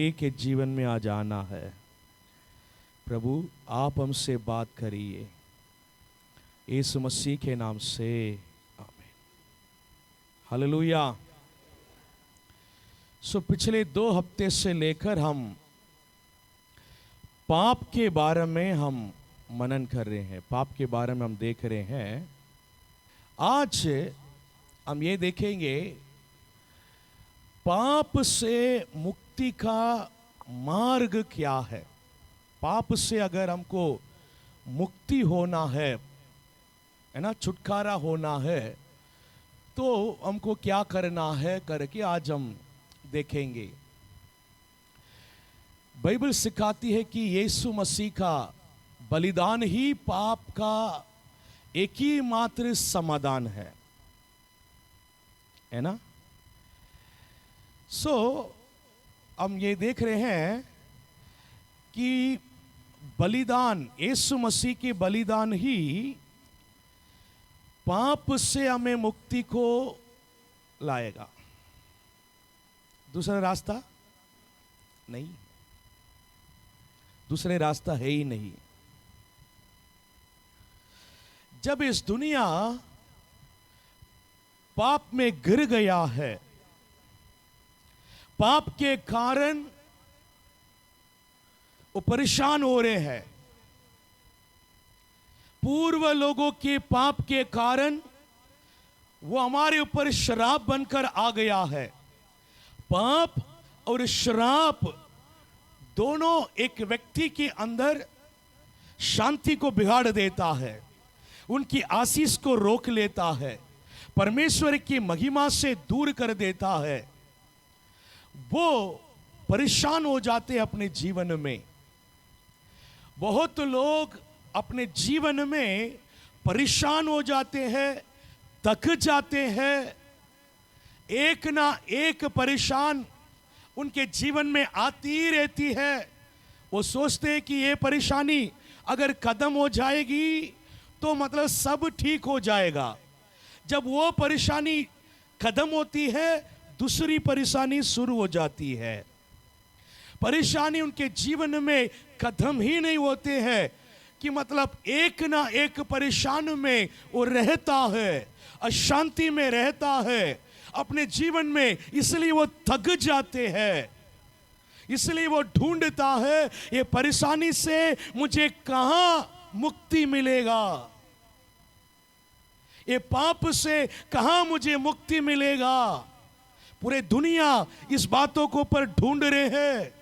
एक के जीवन में आज आना है। प्रभु आप हमसे बात करिए, यीशु मसीह के नाम से आमीन। हालेलुया। पिछले 2 हफ्ते से लेकर हम पाप के बारे में हम मनन कर रहे हैं, पाप के बारे में हम देख रहे हैं। आज हम ये देखेंगे पाप से मुक्ति का मार्ग क्या है। पाप से अगर हमको मुक्ति होना है ना, छुटकारा होना है, तो हमको क्या करना है करके आज हम देखेंगे। बाइबल सिखाती है कि यीशु मसीह का बलिदान ही पाप का एक ही मात्र समाधान है ना। हम ये देख रहे हैं कि बलिदान, यीशु मसीह के बलिदान ही पाप से हमें मुक्ति को लाएगा। दूसरा रास्ता नहीं, दूसरे रास्ता है ही नहीं। जब इस दुनिया पाप में गिर गया है, पाप के कारण वो परेशान हो रहे हैं। पूर्व लोगों के पाप के कारण वो हमारे ऊपर श्राप बनकर आ गया है। पाप और श्राप दोनों एक व्यक्ति के अंदर शांति को बिगाड़ देता है, उनकी आशीष को रोक लेता है, परमेश्वर की महिमा से दूर कर देता है। वो परेशान हो जाते हैं अपने जीवन में। बहुत लोग अपने जीवन में परेशान हो जाते हैं, थक जाते हैं। एक ना एक परेशान उनके जीवन में आती ही रहती है। वो सोचते हैं कि ये परेशानी अगर खत्म हो जाएगी तो मतलब सब ठीक हो जाएगा। जब वो परेशानी खत्म होती है, दूसरी परेशानी शुरू हो जाती है। परेशानी उनके जीवन में खत्म ही नहीं होते हैं कि मतलब एक ना एक परेशान में वो रहता है, अशांति में रहता है अपने जीवन में। इसलिए वो थक जाते हैं, इसलिए वो ढूंढता है ये परेशानी से मुझे कहां मुक्ति मिलेगा, ये पाप से कहां मुझे मुक्ति मिलेगा। पूरे दुनिया इस बातों को पर ढूंढ रहे हैं,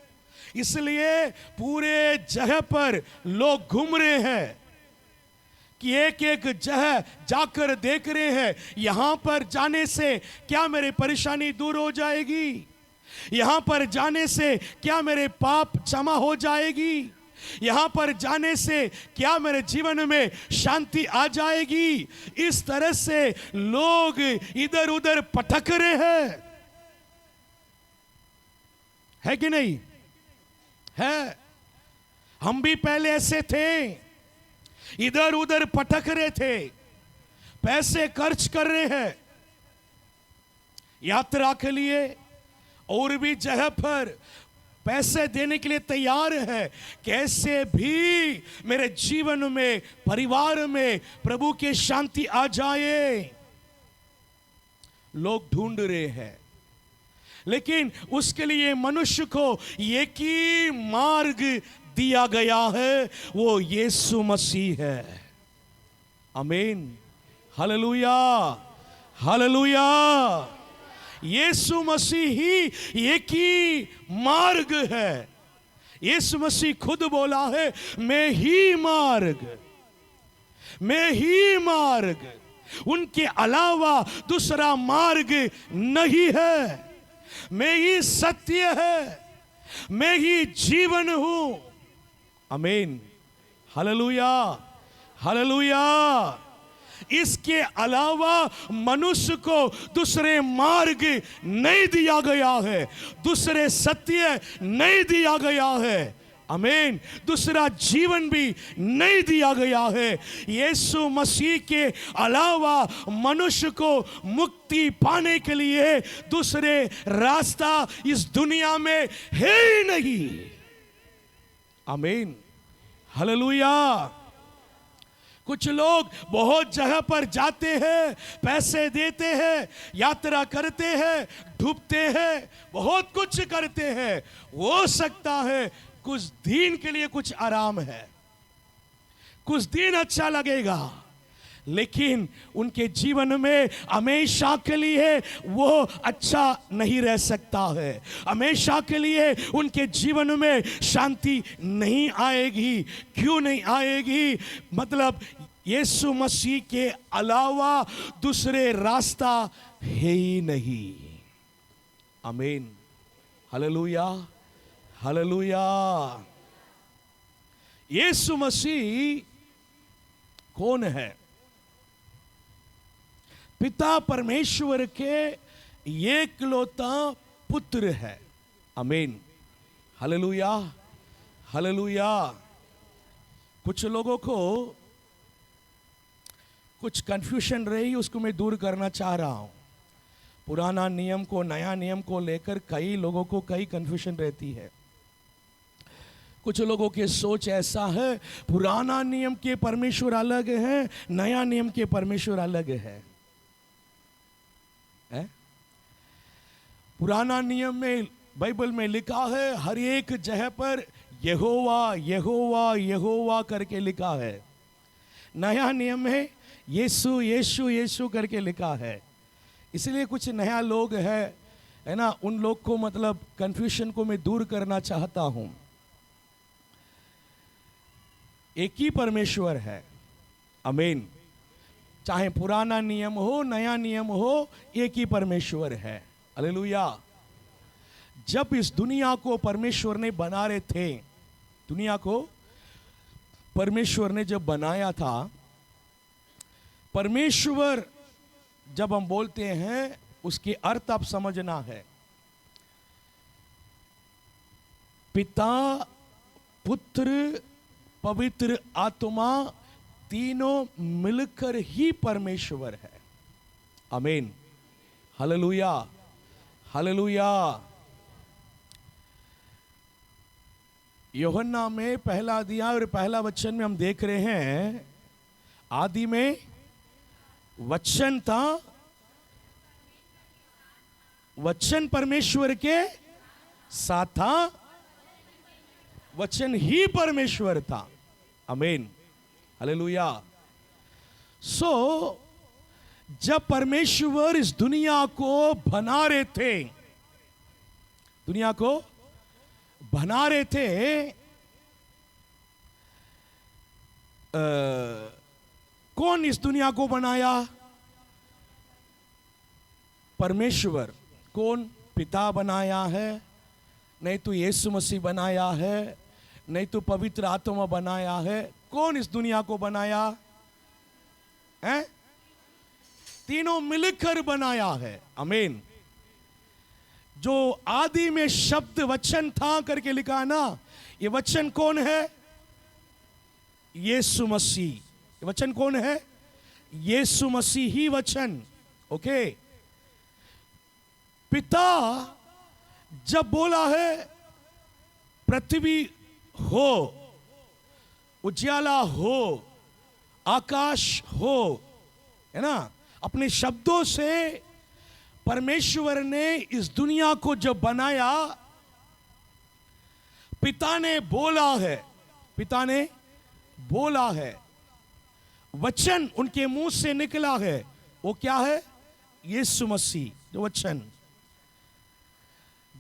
इसलिए पूरे जगह पर लोग घूम रहे हैं कि एक एक जगह जाकर देख रहे हैं यहां पर जाने से क्या मेरी परेशानी दूर हो जाएगी, यहां पर जाने से क्या मेरे पाप क्षमा हो जाएगी, यहां पर जाने से क्या मेरे जीवन में शांति आ जाएगी। इस तरह से लोग इधर उधर भटक रहे हैं, है कि नहीं है। हम भी पहले ऐसे थे, इधर उधर भटक रहे थे, पैसे खर्च कर रहे हैं यात्रा के लिए, और भी जगह पर पैसे देने के लिए तैयार है। कैसे भी मेरे जीवन में, परिवार में प्रभु की शांति आ जाए, लोग ढूंढ रहे हैं। लेकिन उसके लिए मनुष्य को एक ही मार्ग दिया गया है, वो यीशु मसीह है। आमीन, हालेलुया, हालेलुया। यीशु मसीह ही एक ही मार्ग है। यीशु मसीह खुद बोला है, मैं ही मार्ग, मैं ही मार्ग, उनके अलावा दूसरा मार्ग नहीं है। मैं ही सत्य है, मैं ही जीवन हूं। आमीन, हालेलुया, हालेलुया। इसके अलावा मनुष्य को दूसरे मार्ग नहीं दिया गया है, दूसरे सत्य नहीं दिया गया है। आमीन। दूसरा जीवन भी नहीं दिया गया है। यीशु मसीह के अलावा मनुष्य को मुक्ति पाने के लिए दूसरे रास्ता इस दुनिया में है ही नहीं। आमीन, हालेलुया। कुछ लोग बहुत जगह पर जाते हैं, पैसे देते हैं, यात्रा करते हैं, डूबते हैं, बहुत कुछ करते हैं। हो सकता है कुछ दिन के लिए कुछ आराम है, कुछ दिन अच्छा लगेगा, लेकिन उनके जीवन में हमेशा के लिए वो अच्छा नहीं रह सकता है। हमेशा के लिए उनके जीवन में शांति नहीं आएगी। क्यों नहीं आएगी? मतलब यीशु मसीह के अलावा दूसरे रास्ता है ही नहीं। आमीन, हालेलुया, हालेलुया। यीशु मसीह कौन है? पिता परमेश्वर के एकलौता पुत्र है। आमीन, हालेलुया, हालेलुया। कुछ लोगों को कुछ कंफ्यूजन रही, उसको मैं दूर करना चाह रहा हूं। पुराना नियम को नया नियम को लेकर कई लोगों को कई कंफ्यूजन रहती है। कुछ लोगों की सोच ऐसा है, पुराना नियम के परमेश्वर अलग है, नया नियम के परमेश्वर अलग है। पुराना नियम में बाइबल में लिखा है, हर एक जगह पर यहोवा यहोवा यहोवा करके लिखा है। नया नियम में यीशु यीशु यीशु करके लिखा है। इसलिए कुछ नया लोग है ना, उन लोग को मतलब कंफ्यूजन को मैं दूर करना चाहता हूं। एक ही परमेश्वर है। आमीन। चाहे पुराना नियम हो नया नियम हो, एक ही परमेश्वर है। हालेलुया। जब इस दुनिया को परमेश्वर ने बना रहे थे, दुनिया को परमेश्वर ने जब बनाया था, परमेश्वर जब हम बोलते हैं उसके अर्थ आप समझना है। पिता, पुत्र, पवित्र आत्मा तीनों मिलकर ही परमेश्वर है। आमीन, हालेलुया, हालेलुया। यूहन्ना में पहला अध्याय और पहला वचन में हम देख रहे हैं, आदि में वचन था, वचन परमेश्वर के साथ था, वचन ही परमेश्वर था। आमीन, हालेलुया। सो जब परमेश्वर इस दुनिया को बना रहे थे, दुनिया को बना रहे थे, कौन इस दुनिया को बनाया? परमेश्वर। कौन? पिता बनाया है, नहीं तो यीशु मसीह बनाया है, नहीं तो पवित्र आत्मा बनाया है। कौन इस दुनिया को बनाया है? तीनों मिलकर बनाया है। आमीन। जो आदि में शब्द वचन था करके लिखा है ना, ये वचन कौन है? यीशु मसीह। ये वचन कौन है? यीशु मसीह ही वचन। ओके। पिता जब बोला है पृथ्वी हो, उजाला हो, आकाश हो, है ना, अपने शब्दों से परमेश्वर ने इस दुनिया को जब बनाया, पिता ने बोला है, पिता ने बोला है, वचन उनके मुंह से निकला है। वो क्या है? यीशु मसीह, जो वचन।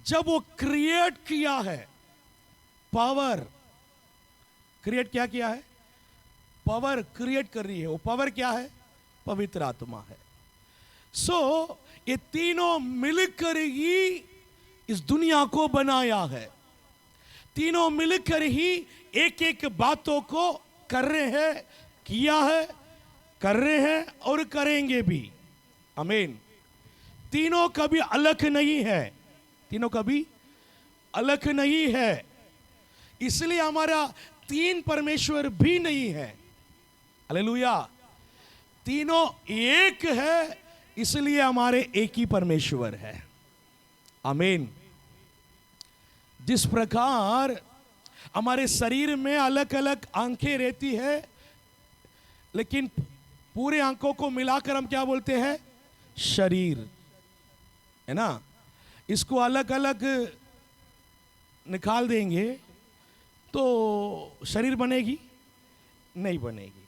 जब वो क्रिएट किया है, पावर क्रिएट क्या किया है? पावर क्रिएट कर रही है। वो पावर क्या है? पवित्र आत्मा है। सो ये तीनों मिलकर ही इस दुनिया को बनाया है। तीनों मिलकर ही एक एक बातों को कर रहे हैं, किया है, कर रहे हैं और करेंगे भी। आमीन। तीनों कभी अलग नहीं है, तीनों कभी अलग नहीं है। इसलिए हमारा तीन परमेश्वर भी नहीं है। हालेलुया। तीनों एक है, इसलिए हमारे एक ही परमेश्वर है। आमीन। जिस प्रकार हमारे शरीर में अलग अलग आंखें रहती है, लेकिन पूरे आंखों को मिलाकर हम क्या बोलते हैं? शरीर, है ना। इसको अलग अलग निकाल देंगे तो शरीर बनेगी? नहीं बनेगी,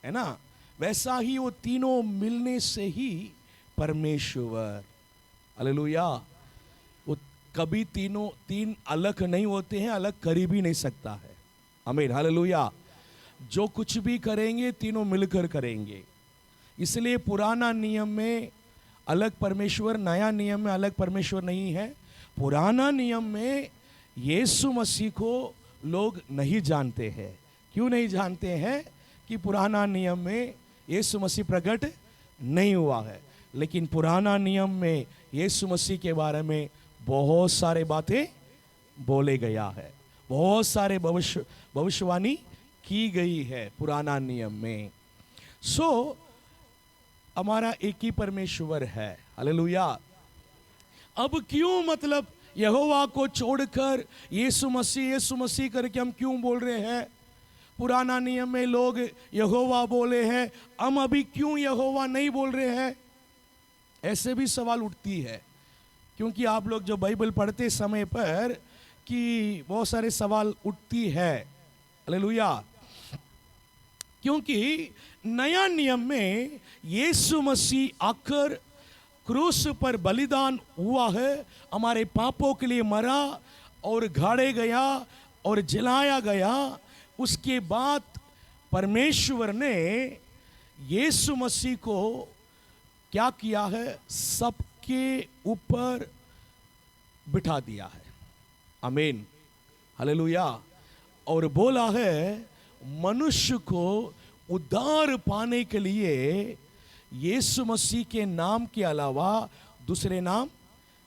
है ना। वैसा ही वो तीनों मिलने से ही परमेश्वर, हालेलुया। वो कभी तीन अलग नहीं होते हैं, अलग कर भी नहीं सकता है। आमीन, हालेलुया। जो कुछ भी करेंगे तीनों मिलकर करेंगे। इसलिए पुराना नियम में अलग परमेश्वर, नया नियम में अलग परमेश्वर नहीं है। पुराना नियम में यीशु मसीह को लोग नहीं जानते हैं। क्यों नहीं जानते हैं? कि पुराना नियम में यीशु मसीह प्रकट नहीं हुआ है। लेकिन पुराना नियम में यीशु मसीह के बारे में बहुत सारे बातें बोले गया है, बहुत सारे भविष्यवाणी की गई है पुराना नियम में। सो हमारा एक ही परमेश्वर है। हालेलुया। अब क्यों मतलब यहोवा को छोड़कर यीशु मसीह करके हम क्यों बोल रहे हैं? पुराना नियम में लोग यहोवा बोले हैं, हम अभी क्यों यहोवा नहीं बोल रहे हैं? ऐसे भी सवाल उठती है। क्योंकि आप लोग जो बाइबल पढ़ते समय पर कि बहुत सारे सवाल उठती है। हालेलुया। क्योंकि नया नियम में यीशु मसीह आकर क्रूस पर बलिदान हुआ है, हमारे पापों के लिए मरा और गाड़े गया और जलाया गया। उसके बाद परमेश्वर ने यीशु मसीह को क्या किया है? सबके ऊपर बिठा दिया है। आमीन, हालेलुया। और बोला है मनुष्य को उद्धार पाने के लिए यीशु मसीह के नाम के अलावा दूसरे नाम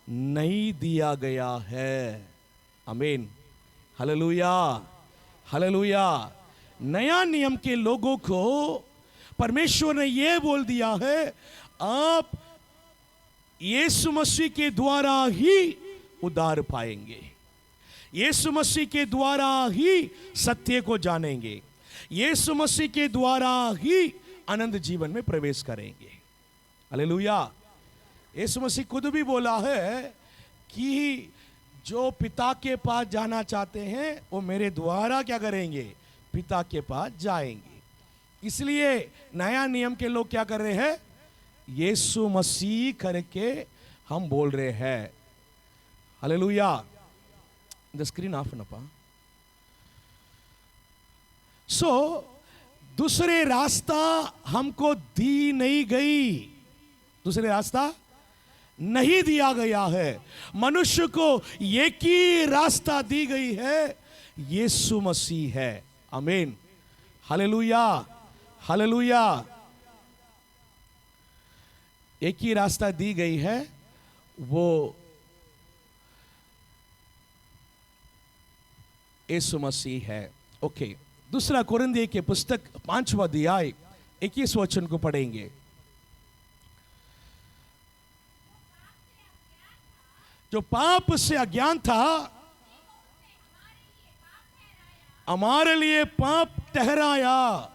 नहीं दिया गया है। आमीन, हालेलुया, हालेलुया। नया नियम के लोगों को परमेश्वर ने यह बोल दिया है, आप यीशु मसीह के द्वारा ही उद्धार पाएंगे, यीशु मसीह के द्वारा ही सत्य को जानेंगे, यीशु मसीह के द्वारा ही आनंद जीवन में प्रवेश करेंगे। हालेलुया। यीशु मसीह खुद भी बोला है कि जो पिता के पास जाना चाहते हैं वो मेरे द्वारा क्या करेंगे? पिता के पास जाएंगे। इसलिए नया नियम के लोग क्या कर रहे हैं? यीशु मसीह करके हम बोल रहे हैं। हालेलुया। द स्क्रीन ऑफ ना पा। सो दूसरे रास्ता हमको दी नहीं गई, दूसरे रास्ता नहीं दिया गया है। मनुष्य को एक ही रास्ता दी गई है, यीशु मसीह है। आमीन, हालेलुया, हालेलुया। एक ही रास्ता दी गई है, वो यीशु मसीह है। ओके, दूसरा कोरिन्थियों के पुस्तक 5वां अध्याय 21 वचन को पढ़ेंगे। जो पाप से अज्ञान था हमारे लिए पाप ठहराया,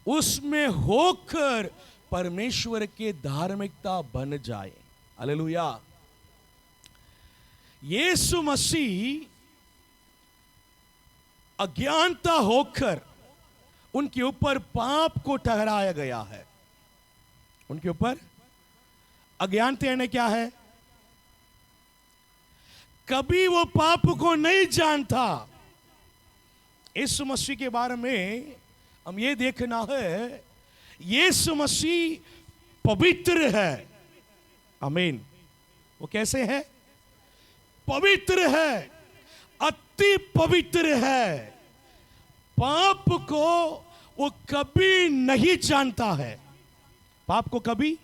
उसमें होकर परमेश्वर के धार्मिकता बन जाए। हालेलुया। यीशु मसीह अज्ञानता होकर उनके ऊपर पाप को ठहराया गया है। उनके ऊपर अज्ञानता यानी क्या है? कभी वो पाप को नहीं जानता। यीशु मसीह के बारे में हम ये देखना है, यीशु मसीह पवित्र है। आमीन। वो कैसे है? पवित्र है, अति पवित्र है। पाप को वो कभी नहीं जानता है, पाप को कभी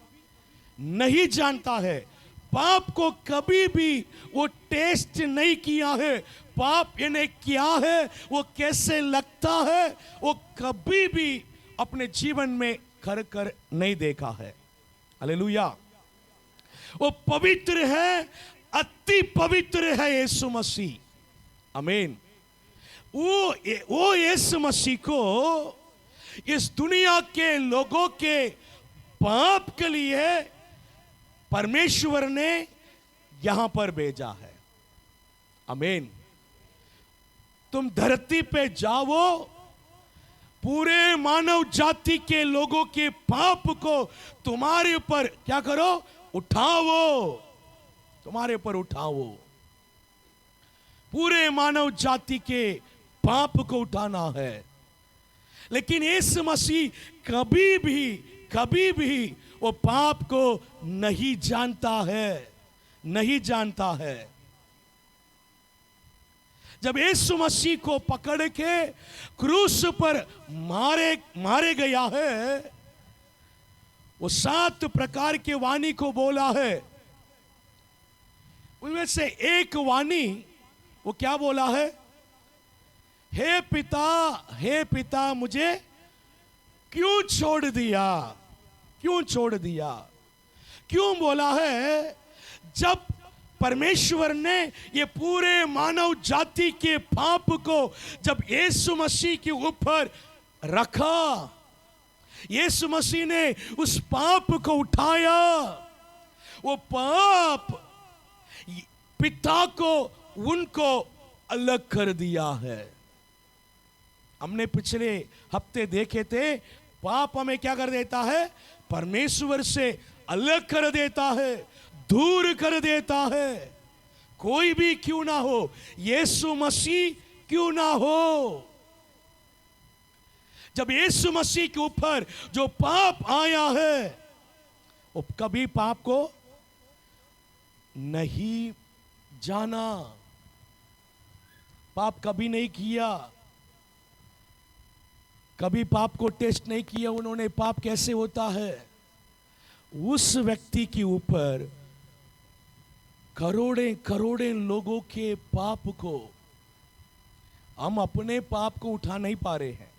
नहीं जानता है। पाप को कभी भी वो टेस्ट नहीं किया है, पाप इन्हें क्या है, वो कैसे लगता है, वो कभी भी अपने जीवन में कर नहीं देखा है। हालेलुया। वो पवित्र है, अति पवित्र है यीशु मसीह। आमीन। वो यीशु मसीह को इस दुनिया के लोगों के पाप के लिए परमेश्वर ने यहां पर भेजा है। आमीन। तुम धरती पे जाओ, पूरे मानव जाति के लोगों के पाप को तुम्हारे ऊपर क्या करो, उठाओ, तुम्हारे ऊपर उठाओ। पूरे मानव जाति के पाप को उठाना है। लेकिन यीशु मसीह कभी भी वो पाप को नहीं जानता है, नहीं जानता है। जब यीशु मसीह को पकड़ के क्रूस पर मारे गया है, वो 7 प्रकार के वाणी को बोला है। उनमें से एक वाणी वो क्या बोला है, हे पिता मुझे क्यों छोड़ दिया, क्यों छोड़ दिया। क्यों बोला है? जब परमेश्वर ने ये पूरे मानव जाति के पाप को जब यीशु मसीह के ऊपर रखा, यीशु मसीह ने उस पाप को उठाया। वो पाप पिता को उनको अलग कर दिया है। हमने पिछले हफ्ते देखे थे, पाप हमें क्या कर देता है, परमेश्वर से अलग कर देता है, दूर कर देता है। कोई भी क्यों ना हो, यीशु मसीह क्यों ना हो। जब यीशु मसीह के ऊपर जो पाप आया है, वो कभी पाप को नहीं जाना, पाप कभी नहीं किया, कभी पाप को टेस्ट नहीं किया उन्होंने, पाप कैसे होता है। उस व्यक्ति के ऊपर करोड़े लोगों के पाप को, हम अपने पाप को उठा नहीं पा रहे हैं।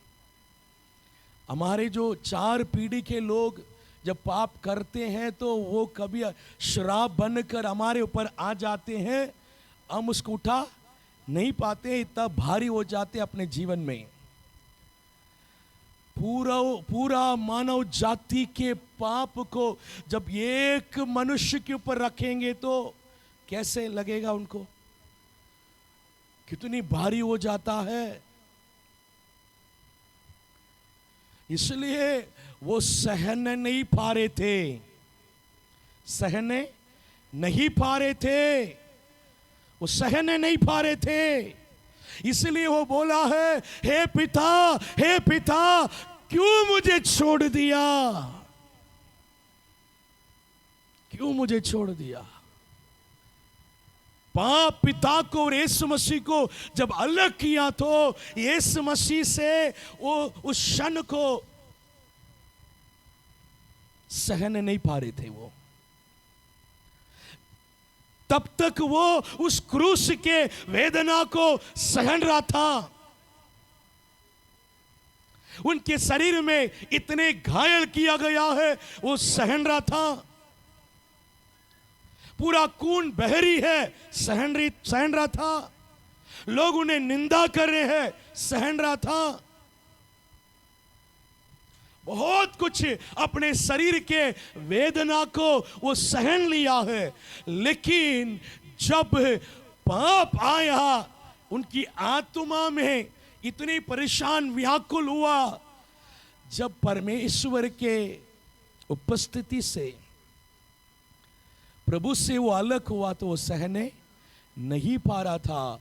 हमारे जो 4 पीढ़ी के लोग जब पाप करते हैं तो वो कभी श्राप बनकर हमारे ऊपर आ जाते हैं, हम उसको उठा नहीं पाते, इतना भारी हो जाते अपने जीवन में। पूरा मानव जाति के पाप को जब एक मनुष्य के ऊपर रखेंगे तो कैसे लगेगा उनको, कितनी भारी हो जाता है। इसलिए वो सहन नहीं पा रहे थे, सहने नहीं पा रहे थे, वो सहने नहीं पा रहे थे। इसलिए वो बोला है, हे पिता क्यों मुझे छोड़ दिया, क्यों मुझे छोड़ दिया। पाप पिता को और यीशु मसीह को जब अलग किया तो यीशु मसीह से वो उस क्षण को सहन नहीं पा रहे थे। वो तब तक वो उस क्रूस के वेदना को सहन रहा था। उनके शरीर में इतने घायल किया गया है, वो सहन रहा था। पूरा खून बह रही है, सहन रहा था। लोग उन्हें निंदा कर रहे हैं, सहन रहा था। बहुत कुछ अपने शरीर के वेदना को वो सहन लिया है। लेकिन जब पाप आया, उनकी आत्मा में इतनी परेशान व्याकुल हुआ। जब परमेश्वर के उपस्थिति से, प्रभु से वो अलग हुआ तो वो सहने नहीं पा रहा था,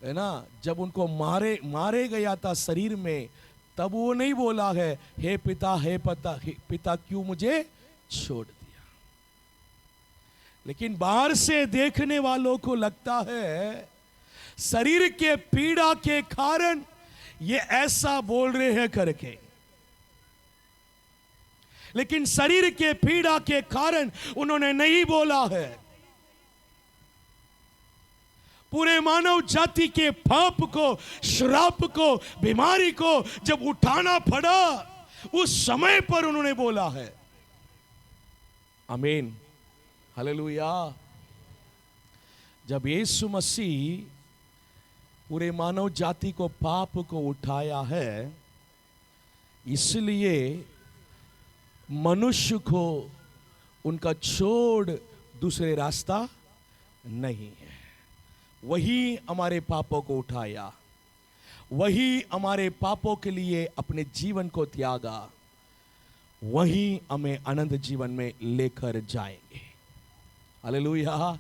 है ना। जब उनको मारे गया था शरीर में, तब वो नहीं बोला है, हे पिता क्यों मुझे छोड़ दिया। लेकिन बाहर से देखने वालों को लगता है शरीर के पीड़ा के कारण ये ऐसा बोल रहे हैं करके। लेकिन शरीर के पीड़ा के कारण उन्होंने नहीं बोला है। पूरे मानव जाति के पाप को, श्राप को, बीमारी को जब उठाना पड़ा, उस समय पर उन्होंने बोला है। आमीन, हालेलुया। जब यीशु मसीह पूरे मानव जाति को, पाप को उठाया है, इसलिए मनुष्य को उनका छोड़ दूसरे रास्ता नहीं है। वही हमारे पापों को उठाया, वही हमारे पापों के लिए अपने जीवन को त्यागा, वही हमें अनंत जीवन में लेकर जाएंगे। हालेलुया।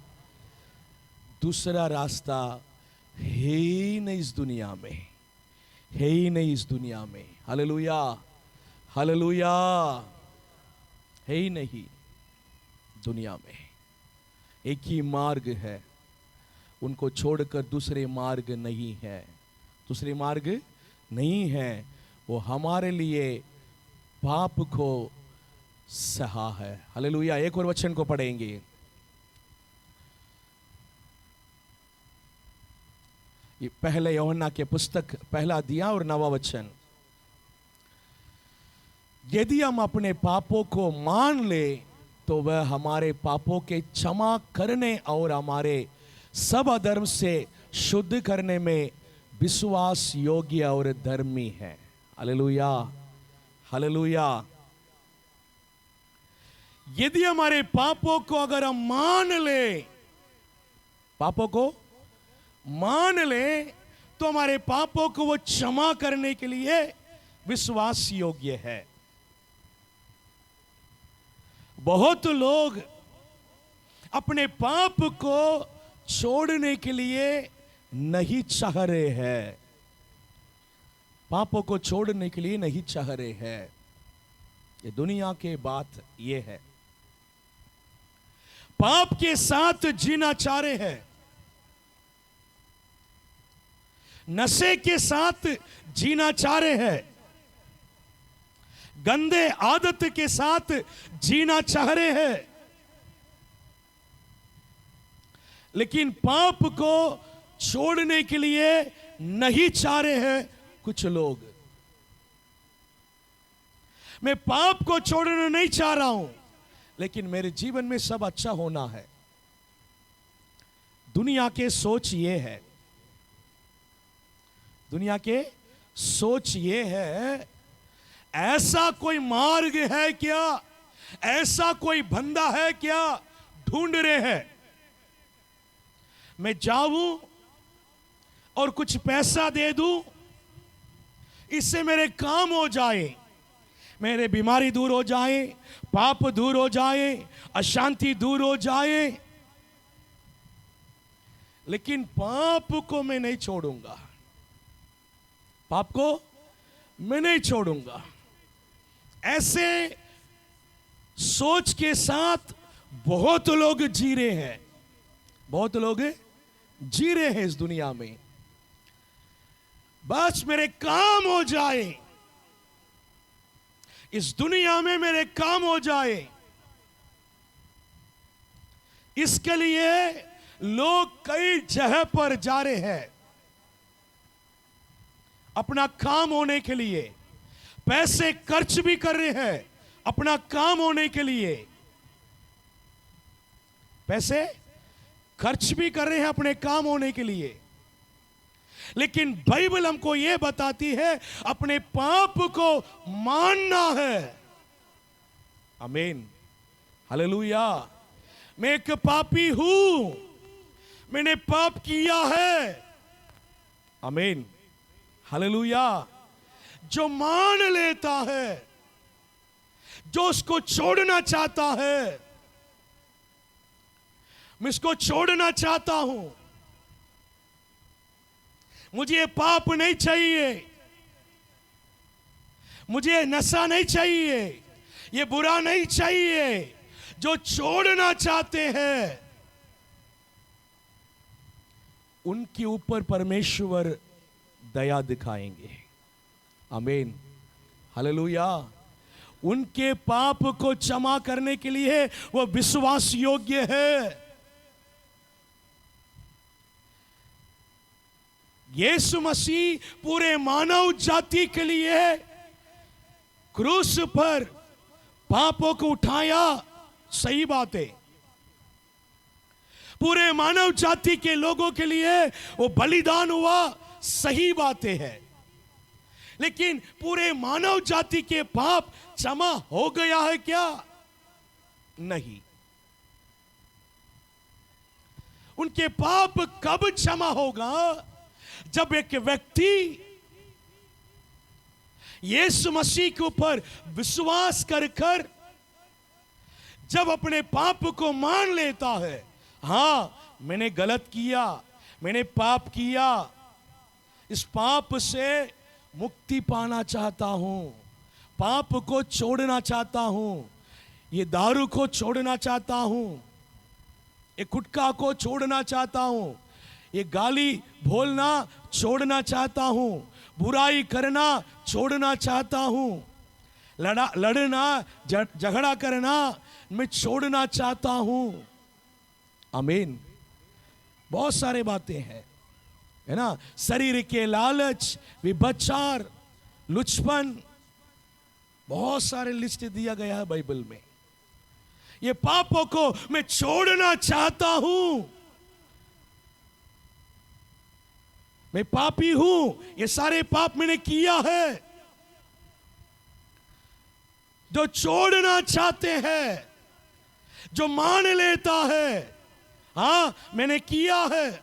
दूसरा रास्ता है ही नहीं इस दुनिया में, है ही नहीं इस दुनिया में। Hallelujah, hallelujah. है ही नहीं दुनिया में, एक ही मार्ग है, उनको छोड़कर दूसरे मार्ग नहीं है, दूसरे मार्ग नहीं है। वो हमारे लिए पाप को सहा है। हालेलुया। एक और वचन को पढ़ेंगे, ये पहले यूहन्ना के पुस्तक पहला अध्याय और 9वां वचन। यदि हम अपने पापों को मान ले तो वह हमारे पापों के क्षमा करने और हमारे सब अधर्म से शुद्ध करने में विश्वास योग्य और धर्मी है। Hallelujah, hallelujah. यदि हमारे पापों को अगर हम मान ले, पापों को मान ले, तो हमारे पापों को वो क्षमा करने के लिए विश्वास योग्य है। बहुत लोग अपने पाप को छोड़ने के लिए नहीं चाह रहे हैं, पापों को छोड़ने के लिए नहीं चाह रहे हैं। ये दुनिया के बात ये है, पाप के साथ जीना चाह रहे हैं, नशे के साथ जीना चाह रहे हैं, गंदे आदत के साथ जीना चाह रहे हैं, लेकिन पाप को छोड़ने के लिए नहीं चाह रहे हैं कुछ लोग। मैं पाप को छोड़ना नहीं चाह रहा हूं, लेकिन मेरे जीवन में सब अच्छा होना है। दुनिया के सोच ये है, दुनिया के सोच ये है, ऐसा कोई मार्ग है क्या, ऐसा कोई बंदा है क्या, ढूंढ रहे हैं, मैं जाऊं और कुछ पैसा दे दूं, इससे मेरे काम हो जाए, मेरे बीमारी दूर हो जाए, पाप दूर हो जाए, अशांति दूर हो जाए, लेकिन पाप को मैं नहीं छोड़ूंगा, पाप को मैं नहीं छोड़ूंगा। ऐसे सोच के साथ बहुत लोग जी रहे हैं, बहुत लोग जी रहे हैं इस दुनिया में। बस मेरे काम हो जाए, इस दुनिया में मेरे काम हो जाए, इसके लिए लोग कई जगह पर जा रहे हैं, अपना काम होने के लिए पैसे खर्च भी कर रहे हैं, अपना काम होने के लिए पैसे खर्च भी कर रहे हैं अपने काम होने के लिए। लेकिन बाइबल हमको यह बताती है अपने पाप को मानना है। आमीन, हालेलुया। मैं एक पापी हूं, मैंने पाप किया है। आमीन, हालेलुया। जो मान लेता है, जो उसको छोड़ना चाहता है, मैं इसको छोड़ना चाहता हूं, मुझे ये पाप नहीं चाहिए, मुझे नशा नहीं चाहिए, ये बुरा नहीं चाहिए, जो छोड़ना चाहते हैं उनके ऊपर परमेश्वर दया दिखाएंगे। आमीन, हालेलुया। उनके पाप को क्षमा करने के लिए वो विश्वास योग्य है। यीशु मसीह पूरे मानव जाति के लिए क्रूस पर पापों को उठाया, सही बात है। पूरे मानव जाति के लोगों के लिए वो बलिदान हुआ, सही बातें है। लेकिन पूरे मानव जाति के पाप क्षमा हो गया है क्या? नहीं। उनके पाप कब क्षमा होगा? जब एक व्यक्ति यीशु मसीह के ऊपर विश्वास कर जब अपने पाप को मान लेता है, हां मैंने गलत किया, मैंने पाप किया, इस पाप से मुक्ति पाना चाहता हूं, पाप को छोड़ना चाहता हूं, ये दारू को छोड़ना चाहता हूं, ये गुटखा को छोड़ना चाहता हूं, ये गाली बोलना छोड़ना चाहता हूं, बुराई करना छोड़ना चाहता हूं, लड़ना झगड़ा करना मैं छोड़ना चाहता हूं। आमीन। बहुत सारे बातें हैं, है ना। शरीर के लालच, व्यभिचार, लुचपन, बहुत सारे लिस्ट दिया गया है बाइबल में। ये पापों को मैं छोड़ना चाहता हूं, मैं पापी हूं, ये सारे पाप मैंने किया है। जो छोड़ना चाहते हैं, जो मान लेता है हां मैंने किया है।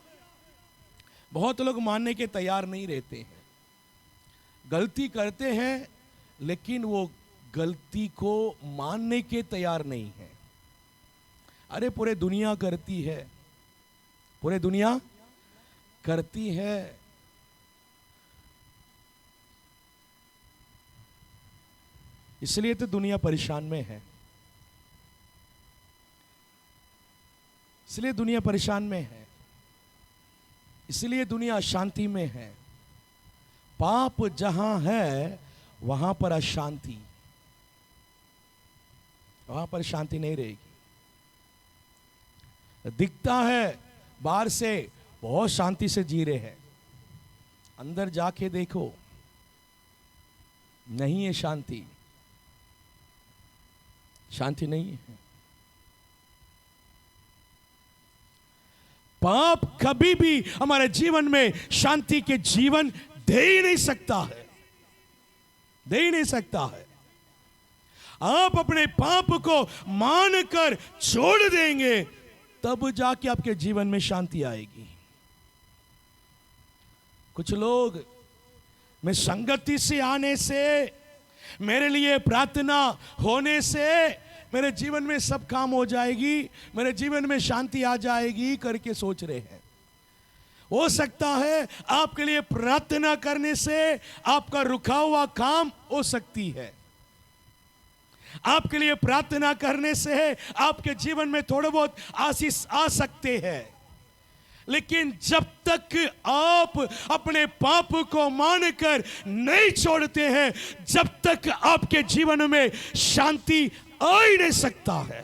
बहुत लोग मानने के तैयार नहीं रहते हैं, गलती करते हैं लेकिन वो गलती को मानने के तैयार नहीं है। अरे पूरे दुनिया करती है, पूरे दुनिया करती है। इसलिए तो दुनिया परेशान में है, इसलिए दुनिया परेशान में है, इसलिए दुनिया अशांति में है। पाप जहां है वहां पर अशांति, वहां पर शांति नहीं रहेगी। दिखता है बाहर से बहुत शांति से जी रहे हैं, अंदर जाके देखो नहीं है शांति, शांति नहीं है। पाप कभी भी हमारे जीवन में शांति के जीवन दे ही नहीं सकता है, दे ही नहीं सकता है। आप अपने पाप को मानकर छोड़ देंगे तब जाके आपके जीवन में शांति आएगी। कुछ लोग मैं संगति से आने से, मेरे लिए प्रार्थना होने से मेरे जीवन में सब काम हो जाएगी, मेरे जीवन में शांति आ जाएगी करके सोच रहे हैं। हो सकता है आपके लिए प्रार्थना करने से आपका रुका हुआ काम हो सकती है, आपके लिए प्रार्थना करने से आपके जीवन में थोड़े बहुत आशीष आ सकते हैं। लेकिन जब तक आप अपने पाप को मानकर नहीं छोड़ते हैं, जब तक आपके जीवन में शांति आ ही नहीं सकता है।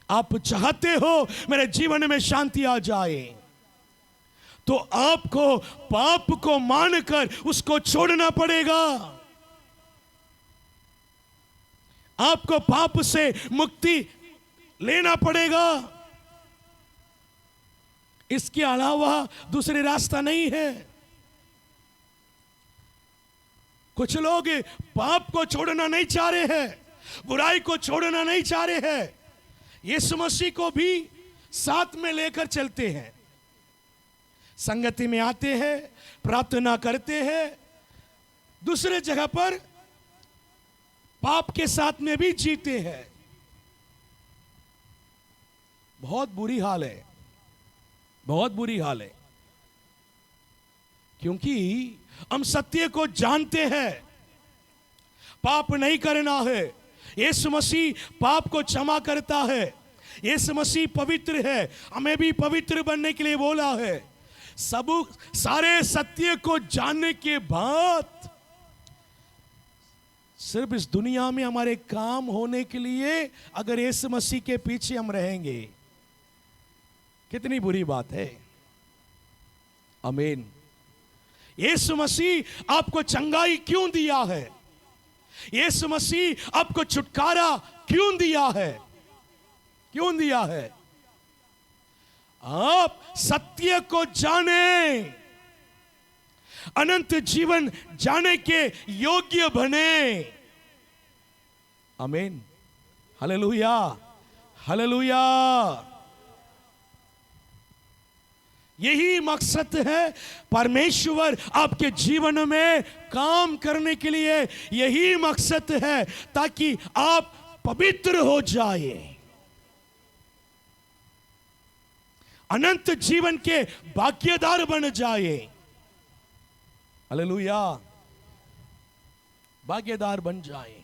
आप चाहते हो मेरे जीवन में शांति आ जाए, तो आपको पाप को मानकर उसको छोड़ना पड़ेगा। आपको पाप से मुक्ति लेना पड़ेगा, इसके अलावा दूसरे रास्ता नहीं है। कुछ लोग पाप को छोड़ना नहीं चाह रहे हैं, बुराई को छोड़ना नहीं चाह रहे हैं, यीशु मसीह को भी साथ में लेकर चलते हैं, संगति में आते हैं, प्रार्थना करते हैं, दूसरे जगह पर पाप के साथ में भी जीते हैं। बहुत बुरी हाल है, बहुत बुरी हाल है। क्योंकि हम सत्य को जानते हैं, पाप नहीं करना है। यीशु मसीह पाप को क्षमा करता है, यीशु मसीह पवित्र है, हमें भी पवित्र बनने के लिए बोला है। सब सारे सत्य को जानने के बाद सिर्फ इस दुनिया में हमारे काम होने के लिए अगर यीशु मसीह के पीछे हम रहेंगे, कितनी बुरी बात है। आमीन। यीशु मसीह आपको चंगाई क्यों दिया है? यीशु मसीह आपको छुटकारा क्यों दिया है? क्यों दिया है? आप सत्य को जाने, अनंत जीवन जाने के योग्य बने। आमीन। Hallelujah, hallelujah. यही मकसद है परमेश्वर आपके जीवन में काम करने के लिए। यही मकसद है ताकि आप पवित्र हो जाए, अनंत जीवन के भागीदार बन जाए। हालेलुया, भागीदार बन जाए।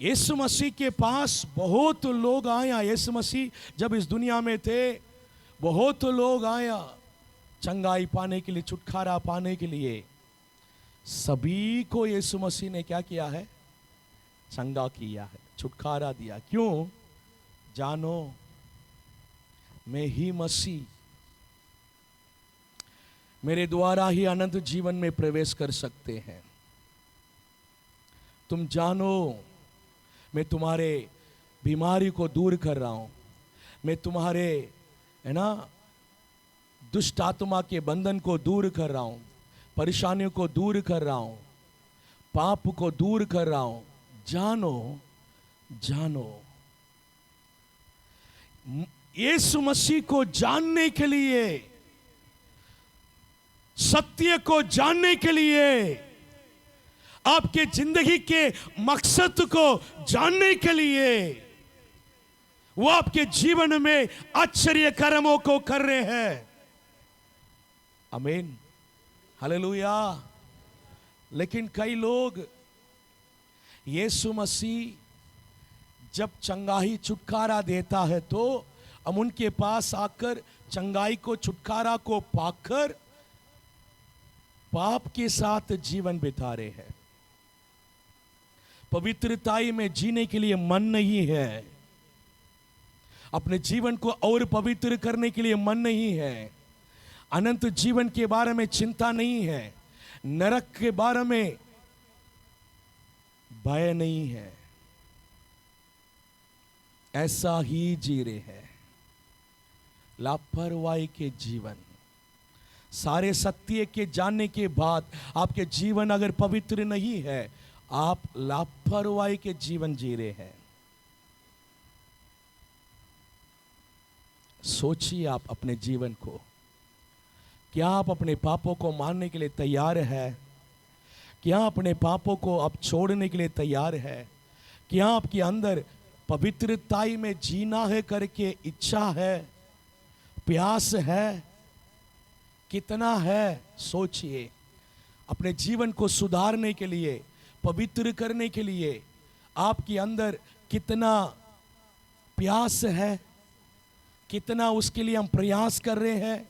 यीशु मसीह के पास बहुत लोग आया। यीशु मसीह जब इस दुनिया में थे, बहुत लोग आया चंगाई पाने के लिए, छुटकारा पाने के लिए। सभी को यीशु मसीह ने क्या किया है? चंगा किया है, छुटकारा दिया। क्यों? जानो मैं ही मसीह, मेरे द्वारा ही अनंत जीवन में प्रवेश कर सकते हैं। तुम जानो मैं तुम्हारे बीमारी को दूर कर रहा हूं, मैं तुम्हारे है ना दुष्ट आत्मा के बंधन को दूर कर रहा हूं, परेशानियों को दूर कर रहा हूं, पाप को दूर कर रहा हूं। जानो, जानो। यीशु मसीह को जानने के लिए, सत्य को जानने के लिए, आपके जिंदगी के मकसद को जानने के लिए वो आपके जीवन में आश्चर्य कर्मों को कर रहे हैं। आमीन, हालेलुया। लेकिन कई लोग यीशु मसीह जब चंगाई छुटकारा देता है तो हम उनके पास आकर चंगाई को, छुटकारा को पाकर पाप के साथ जीवन बिता रहे हैं। पवित्रताई में जीने के लिए मन नहीं है, अपने जीवन को और पवित्र करने के लिए मन नहीं है, अनंत जीवन के बारे में चिंता नहीं है, नरक के बारे में भय नहीं है। ऐसा ही जी रहे हैं, लापरवाही के जीवन। सारे सत्य के जानने के बाद आपके जीवन अगर पवित्र नहीं है, आप लापरवाही के जीवन जी रहे हैं। सोचिए आप अपने जीवन को, क्या आप अपने पापों को मानने के लिए तैयार है? क्या अपने पापों को आप छोड़ने के लिए तैयार है? क्या आपके अंदर पवित्रताई में जीना है करके इच्छा है, प्यास है? कितना है? सोचिए। अपने जीवन को सुधारने के लिए, पवित्र करने के लिए आपके अंदर कितना प्यास है, कितना उसके लिए हम प्रयास कर रहे हैं।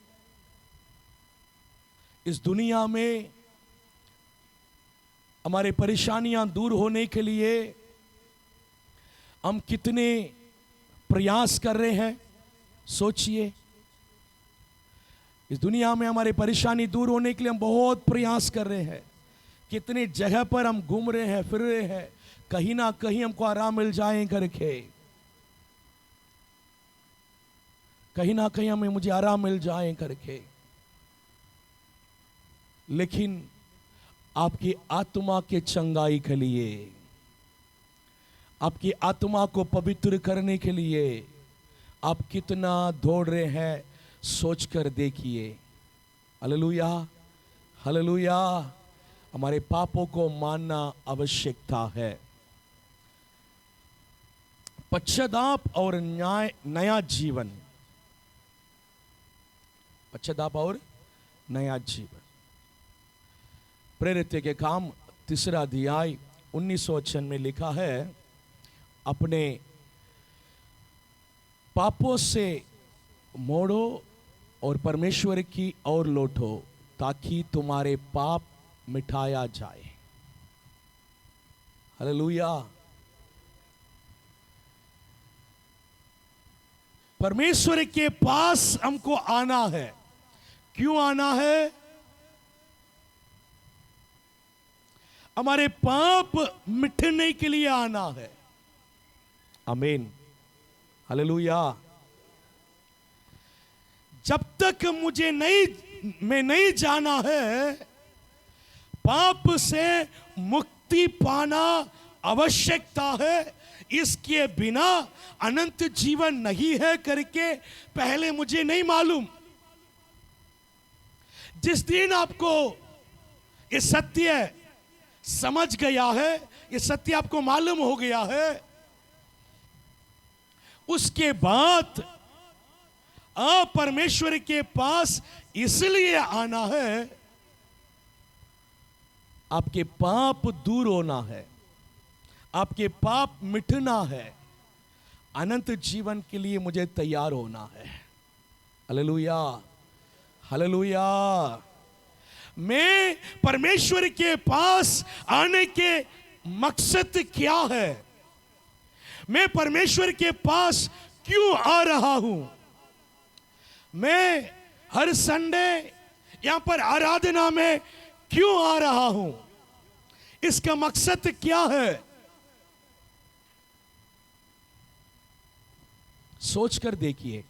इस दुनिया में हमारे परेशानियां दूर होने के लिए हम कितने प्रयास कर रहे हैं, सोचिए। इस दुनिया में हमारी परेशानी दूर होने के लिए हम बहुत प्रयास कर रहे हैं। कितनी जगह पर हम घूम रहे हैं, फिर रहे हैं, कहीं ना कहीं हमको आराम मिल जाए करके, कहीं ना कहीं हमें मुझे आराम मिल जाए करके। लेकिन आपकी आत्मा के चंगाई के लिए, आपकी आत्मा को पवित्र करने के लिए आप कितना दौड़ रहे हैं, सोचकर देखिए। Hallelujah, hallelujah. हमारे पापों को मानना आवश्यकता है। पश्चाताप और नया जीवन, पश्चाताप और नया जीवन। प्रेरित के काम 3 अध्याय 19 वचन में लिखा है, अपने पापों से मोड़ो और परमेश्वर की ओर लौटो ताकि तुम्हारे पाप मिटाया जाए। हालेलुया। परमेश्वर के पास हमको आना है। क्यों आना है? हमारे पाप मिटने के लिए आना है। आमीन, हालेलुया। जब तक मैं नहीं जाना है, पाप से मुक्ति पाना आवश्यकता है। इसके बिना अनंत जीवन नहीं है करके पहले मुझे नहीं मालूम। जिस दिन आपको ये सत्य समझ गया है, ये सत्य आपको मालूम हो गया है, उसके बाद आप परमेश्वर के पास इसलिए आना है, आपके पाप दूर होना है, आपके पाप मिटना है, अनंत जीवन के लिए मुझे तैयार होना है। Hallelujah, hallelujah. मैं परमेश्वर के पास आने के मकसद क्या है? मैं परमेश्वर के पास क्यों आ रहा हूं? मैं हर संडे यहां पर आराधना में क्यों आ रहा हूं? इसका मकसद क्या है? सोचकर देखिए।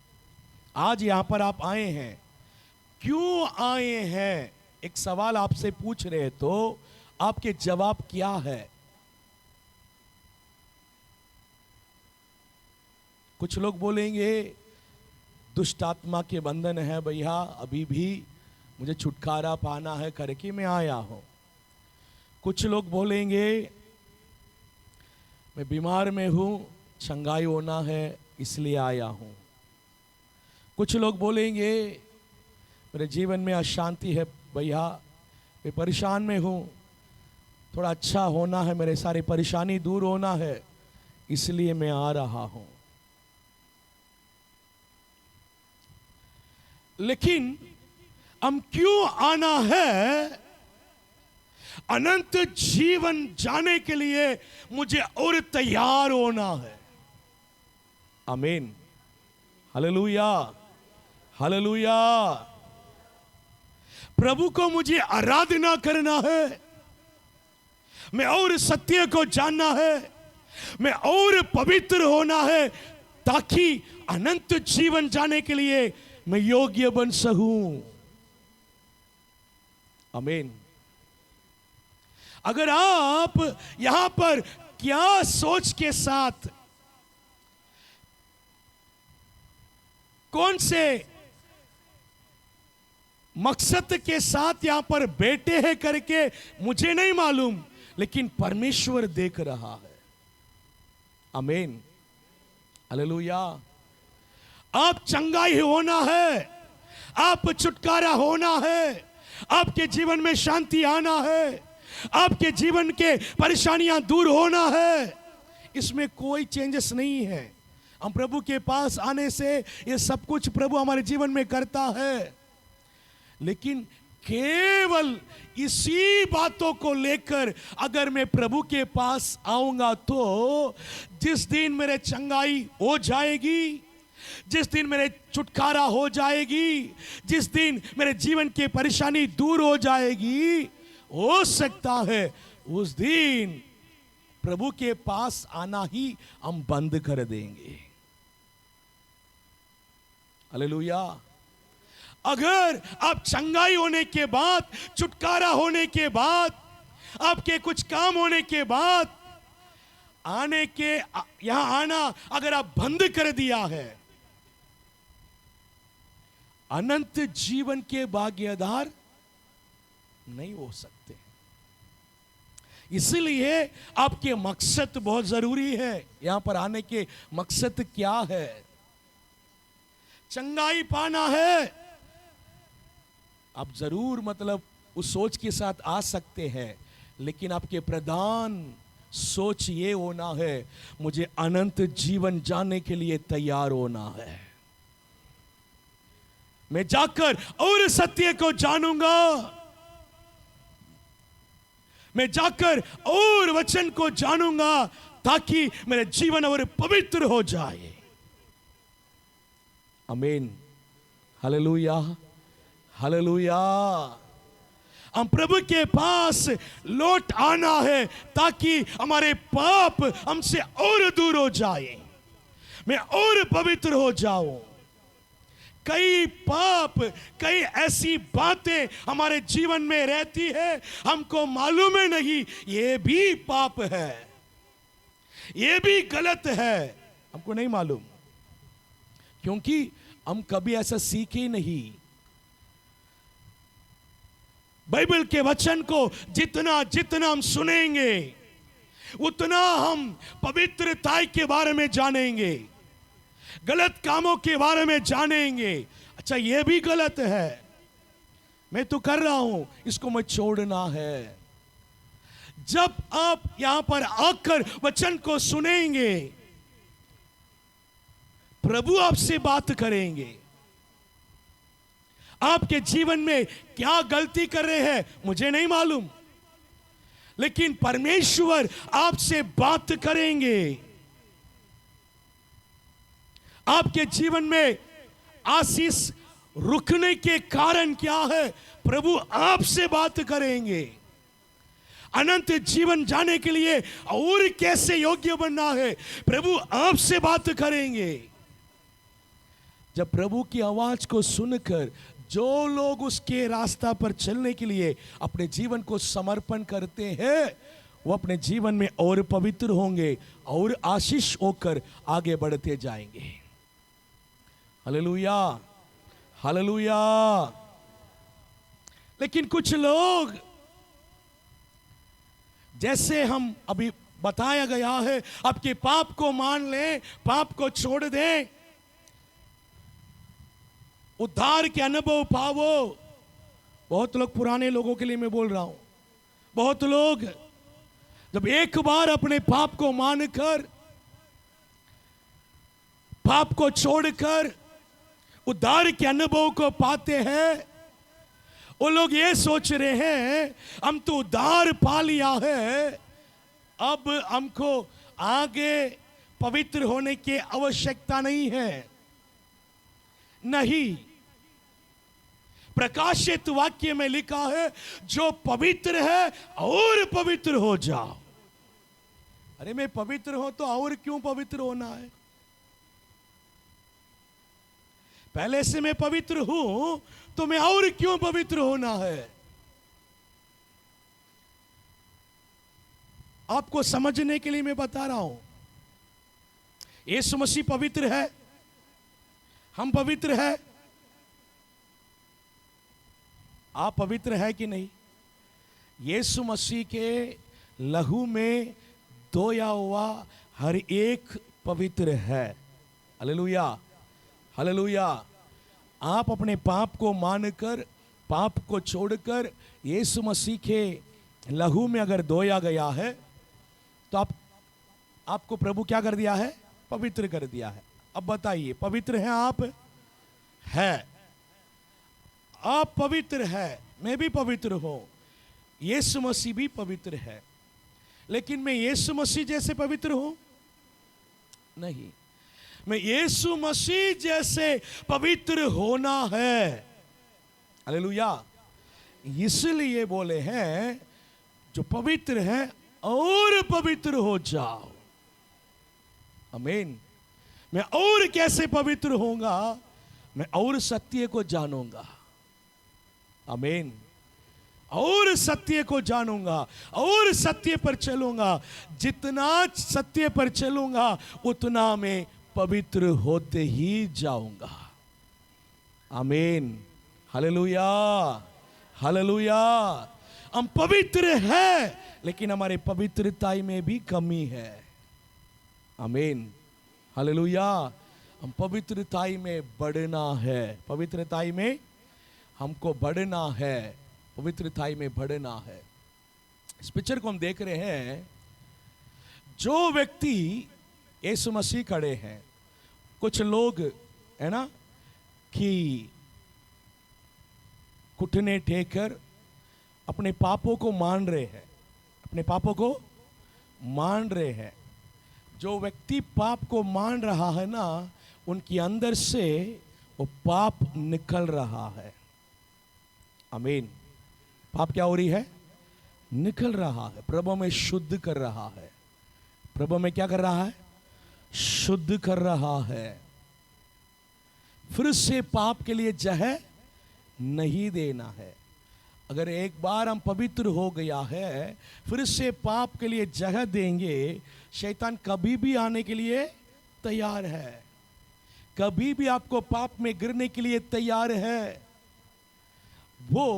आज यहां पर आप आए हैं, क्यों आए हैं? एक सवाल आपसे पूछ रहे तो आपके जवाब क्या है? कुछ लोग बोलेंगे दुष्ट आत्मा के बंधन है भैया, अभी भी मुझे छुटकारा पाना है करके मैं आया हूं। कुछ लोग बोलेंगे मैं बीमार में हूं, चंगाई होना है इसलिए आया हूं। कुछ लोग बोलेंगे मेरे जीवन में अशांति है भैया, मैं परेशान में हूं, थोड़ा अच्छा होना है, मेरे सारी परेशानी दूर होना है इसलिए मैं आ रहा हूं। लेकिन हम क्यों आना है? अनंत जीवन जाने के लिए मुझे और तैयार होना है। आमीन, हालेलुया, हालेलुया। प्रभु को मुझे आराधना करना है, मैं और सत्य को जानना है, मैं और पवित्र होना है, ताकि अनंत जीवन जाने के लिए मैं योग्य बन सकूं। आमीन। अगर आप यहां पर क्या सोच के साथ, कौन से मकसद के साथ यहां पर बैठे हैं करके मुझे नहीं मालूम, लेकिन परमेश्वर देख रहा है। आमीन, हालेलुया। आप चंगाई होना है, आप छुटकारा होना है, आपके जीवन में शांति आना है, आपके जीवन के परेशानियां दूर होना है, इसमें कोई चेंजेस नहीं है। हम प्रभु के पास आने से ये सब कुछ प्रभु हमारे जीवन में करता है। लेकिन केवल इसी बातों को लेकर अगर मैं प्रभु के पास आऊंगा तो जिस दिन मेरे चंगाई हो जाएगी, जिस दिन मेरे छुटकारा हो जाएगी, जिस दिन मेरे जीवन की परेशानी दूर हो जाएगी, हो सकता है उस दिन प्रभु के पास आना ही हम बंद कर देंगे। हालेलुया। अगर आप चंगाई होने के बाद, छुटकारा होने के बाद, आपके कुछ काम होने के बाद यहां आना अगर आप बंद कर दिया है, अनंत जीवन के भागीदार नहीं हो सकते। इसलिए आपके मकसद बहुत जरूरी है। यहां पर आने के मकसद क्या है? चंगाई पाना है, आप जरूर मतलब उस सोच के साथ आ सकते हैं, लेकिन आपके प्रधान सोच ये होना है, मुझे अनंत जीवन जाने के लिए तैयार होना है। मैं जाकर और सत्य को जानूंगा, मैं जाकर और वचन को जानूंगा, ताकि मेरा जीवन और पवित्र हो जाए। आमीन। Hallelujah, hallelujah. हम प्रभु के पास लौट आना है ताकि हमारे पाप हमसे और दूर हो जाए, मैं और पवित्र हो जाऊं। कई पाप, कई ऐसी बातें हमारे जीवन में रहती है, हमको मालूम है नहीं ये भी पाप है, ये भी गलत है, हमको नहीं मालूम, क्योंकि हम कभी ऐसा सीखे नहीं। बाइबल के वचन को जितना जितना हम सुनेंगे उतना हम पवित्रता के बारे में जानेंगे, गलत कामों के बारे में जानेंगे। अच्छा ये भी गलत है, मैं तो कर रहा हूं, इसको मैं छोड़ना है। जब आप यहां पर आकर वचन को सुनेंगे, प्रभु आपसे बात करेंगे। आपके जीवन में क्या गलती कर रहे हैं मुझे नहीं मालूम, लेकिन परमेश्वर आपसे बात करेंगे। आपके जीवन में आशीष रुकने के कारण क्या है, प्रभु आपसे बात करेंगे। अनंत जीवन जाने के लिए और कैसे योग्य बनना है, प्रभु आपसे बात करेंगे। जब प्रभु की आवाज को सुनकर जो लोग उसके रास्ता पर चलने के लिए अपने जीवन को समर्पण करते हैं, वो अपने जीवन में और पवित्र होंगे और आशीष होकर आगे बढ़ते जाएंगे। Hallelujah, hallelujah. लेकिन कुछ लोग, जैसे हम अभी बताया गया है, आपके पाप को मान लें, पाप को छोड़ दें, उद्धार के अनुभव पाओ। बहुत लोग, पुराने लोगों के लिए मैं बोल रहा हूं, बहुत लोग जब एक बार अपने पाप को मानकर, पाप को छोड़कर उद्धार के अनुभव को पाते हैं, वो लोग ये सोच रहे हैं हम तो उद्धार पा लिया है, अब हमको आगे पवित्र होने की आवश्यकता नहीं है। नहीं, प्रकाशित वाक्य में लिखा है जो पवित्र है और पवित्र हो जाओ। अरे मैं पवित्र हूं तो और क्यों पवित्र होना है? पहले से मैं पवित्र हूं तो मैं और क्यों पवित्र होना है? आपको समझने के लिए मैं बता रहा हूं। यीशु मसीह पवित्र है, हम पवित्र है। आप पवित्र है कि नहीं? यीशु मसीह के लहू में धोया हुआ हर एक पवित्र है। Hallelujah, hallelujah. आप अपने पाप को मानकर, पाप को छोड़कर यीशु मसीह के लहू में अगर धोया गया है तो आपको प्रभु क्या कर दिया है? पवित्र कर दिया है। अब बताइए, पवित्र हैं आप? है, आप पवित्र है, मैं भी पवित्र हूं, यीशु मसीह भी पवित्र है। लेकिन मैं यीशु मसीह जैसे पवित्र हूं? नहीं, मैं यीशु मसीह जैसे पवित्र होना है। हालेलुया। इसलिए बोले हैं जो पवित्र है और पवित्र हो जाओ। आमीन। मैं और कैसे पवित्र होऊंगा? मैं और सत्य को जानूंगा। आमीन। और सत्य को जानूंगा और सत्य पर चलूंगा। जितना सत्य पर चलूंगा उतना मैं पवित्र होते ही जाऊंगा। आमीन। Hallelujah, hallelujah. हम पवित्र हैं लेकिन हमारे पवित्रता में भी कमी है। आमीन, हालेलुया। हम पवित्रता में बढ़ना है, पवित्रता में हमको बढ़ना है, पवित्रता में बढ़ना है। इस पिक्चर को हम देख रहे हैं, जो व्यक्ति यीशु मसीह खड़े हैं, कुछ लोग है ना कि घुटने टेकर अपने पापों को मान रहे हैं, अपने पापों को मान रहे हैं। जो व्यक्ति पाप को मान रहा है ना, उनके अंदर से वो पाप निकल रहा है। आमीन। पाप क्या हो रही है? निकल रहा है। प्रभु में शुद्ध कर रहा है। प्रभु में क्या कर रहा है? शुद्ध कर रहा है। फिर से पाप के लिए जगह नहीं देना है। अगर एक बार हम पवित्र हो गया है, फिर से पाप के लिए जगह देंगे, शैतान कभी भी आने के लिए तैयार है। कभी भी आपको पाप में गिरने के लिए तैयार है। वो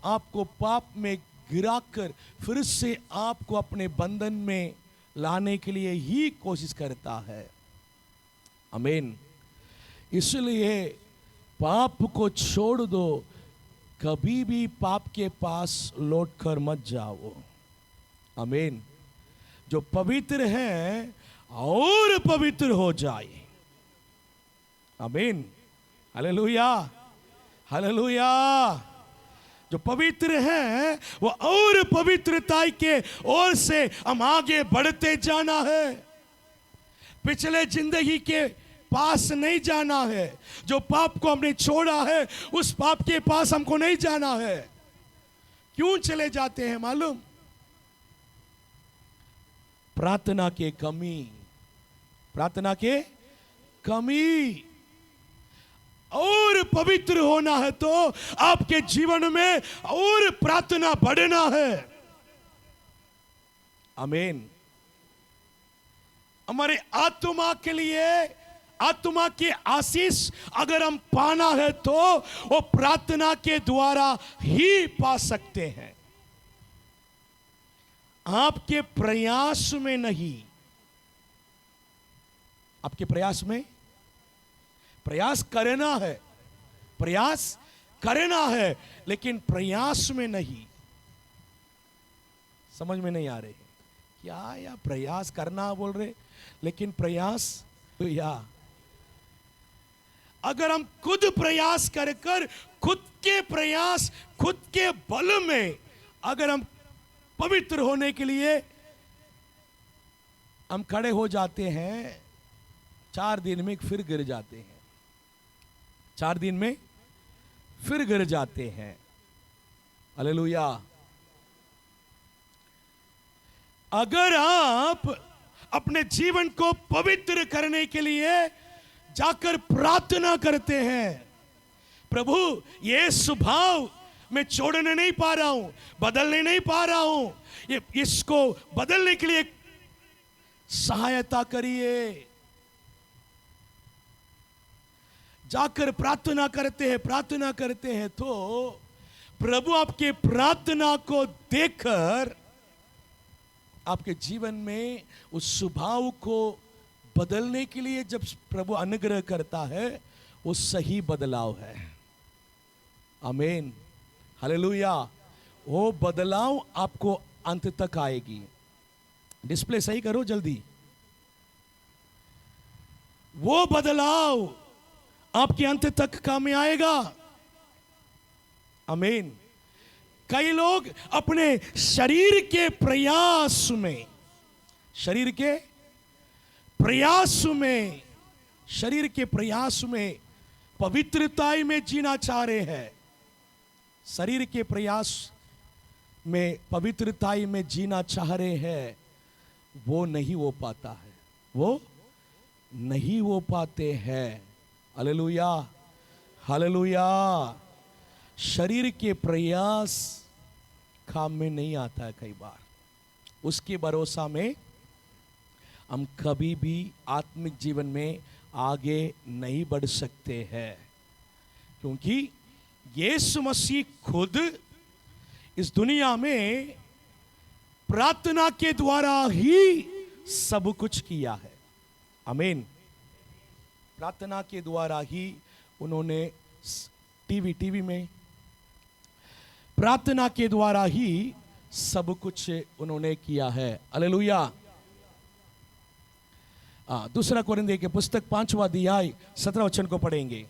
आपको पाप में गिराकर फिर से आपको अपने बंधन में लाने के लिए ही कोशिश करता है। आमीन। इसलिए पाप को छोड़ दो। कभी भी पाप के पास लौट कर मत जाओ। आमीन। जो पवित्र है और पवित्र हो जाए। आमीन। Hallelujah, hallelujah. जो पवित्र है वो और पवित्रता के ओर से हम आगे बढ़ते जाना है। पिछले जिंदगी के पास नहीं जाना है। जो पाप को हमने छोड़ा है उस पाप के पास हमको नहीं जाना है। क्यों चले जाते हैं मालूम? प्रार्थना के कमी, प्रार्थना के कमी। और पवित्र होना है तो आपके जीवन में और प्रार्थना बढ़ना है। आमीन। हमारे आत्मा के लिए, आत्मा के आशीष अगर हम पाना है तो वो प्रार्थना के द्वारा ही पा सकते हैं। आपके प्रयास में नहीं। आपके प्रयास में, प्रयास करना है, प्रयास करना है, लेकिन प्रयास में नहीं। समझ में नहीं आ रही क्या? या प्रयास करना बोल रहे, लेकिन प्रयास तो या अगर हम खुद प्रयास कर कर, खुद के प्रयास, खुद के बल में अगर हम पवित्र होने के लिए हम खड़े हो जाते हैं, 4 दिन में फिर गिर जाते हैं। 4 दिन में फिर गिर जाते हैं। हालेलुया। अगर आप अपने जीवन को पवित्र करने के लिए जाकर प्रार्थना करते हैं, प्रभु ये स्वभाव मैं छोड़ने नहीं पा रहा हूं, बदलने नहीं पा रहा हूं, ये इसको बदलने के लिए सहायता करिए। जाकर प्रार्थना करते हैं तो प्रभु आपके प्रार्थना को देखकर आपके जीवन में उस स्वभाव को बदलने के लिए जब प्रभु अनुग्रह करता है, वो सही बदलाव है। आमीन। हालेलुया। वो बदलाव आपको अंत तक आएगी। डिस्प्ले सही करो जल्दी। वो बदलाव आपके अंत तक काम में आएगा। आमीन। कई लोग अपने शरीर के प्रयास में, शरीर के प्रयास में पवित्रता में जीना चाह रहे हैं। शरीर के प्रयास में पवित्रता में जीना चाह रहे हैं, वो नहीं हो पाता है। वो नहीं हो पाते हैं। Hallelujah, hallelujah. शरीर के प्रयास काम में नहीं आता है। कई बार उसके भरोसा में हम कभी भी आत्मिक जीवन में आगे नहीं बढ़ सकते हैं, क्योंकि यीशु मसीह खुद इस दुनिया में प्रार्थना के द्वारा ही सब कुछ किया है। आमीन। प्रार्थना के द्वारा ही उन्होंने टीवी में प्रार्थना के द्वारा ही सब कुछ उन्होंने किया है। हालेलुया। 2 कोरिन्थियों के पुस्तक 5वां अध्याय 17 वचन को पढ़ेंगे।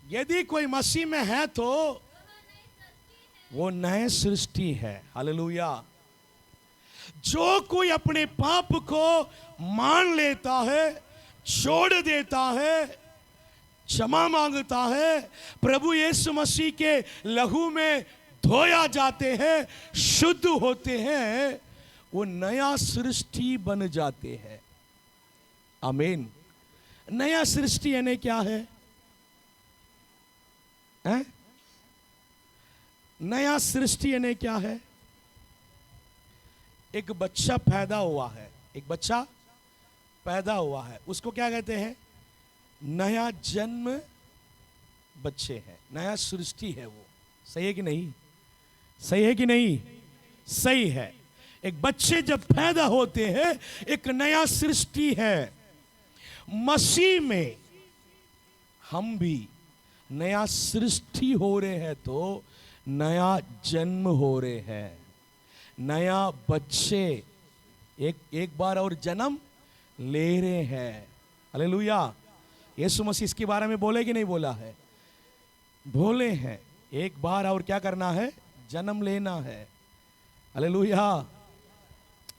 यदि कोई मसीह में है तो वो नए सृष्टि है। हालेलुया। जो कोई अपने पाप को मान लेता है, छोड़ देता है, क्षमा मांगता है, प्रभु यीशु मसीह के लहू में धोया जाते हैं, शुद्ध होते हैं, वो नया सृष्टि बन जाते हैं। आमीन। नया सृष्टि यानी क्या है? नया सृष्टि यानी क्या है? एक बच्चा पैदा हुआ है, एक बच्चा पैदा हुआ है, उसको क्या कहते हैं? नया जन्म बच्चे हैं, नया सृष्टि है वो। सही है कि नहीं? सही है कि नहीं? सही है। एक बच्चे जब पैदा होते हैं, एक नया सृष्टि है। मसीह में हम भी नया सृष्टि हो रहे हैं, तो नया जन्म हो रहे हैं, नया बच्चे एक बार और जन्म ले रहे हैं। हालेलुया। यीशु मसीह इसके बारे में बोले कि नहीं बोला है? बोले हैं, एक बार और क्या करना है? जन्म लेना है। हालेलुया।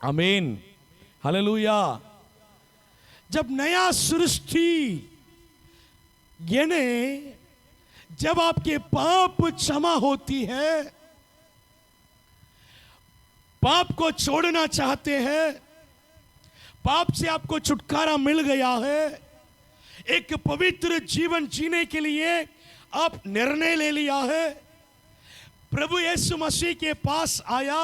आमीन। हालेलुया। जब नया सृष्टि यानी जब आपके पाप क्षमा होती है, पाप को छोड़ना चाहते हैं, पाप से आपको छुटकारा मिल गया है, एक पवित्र जीवन जीने के लिए आप निर्णय ले लिया है, प्रभु यीशु मसीह के पास आया,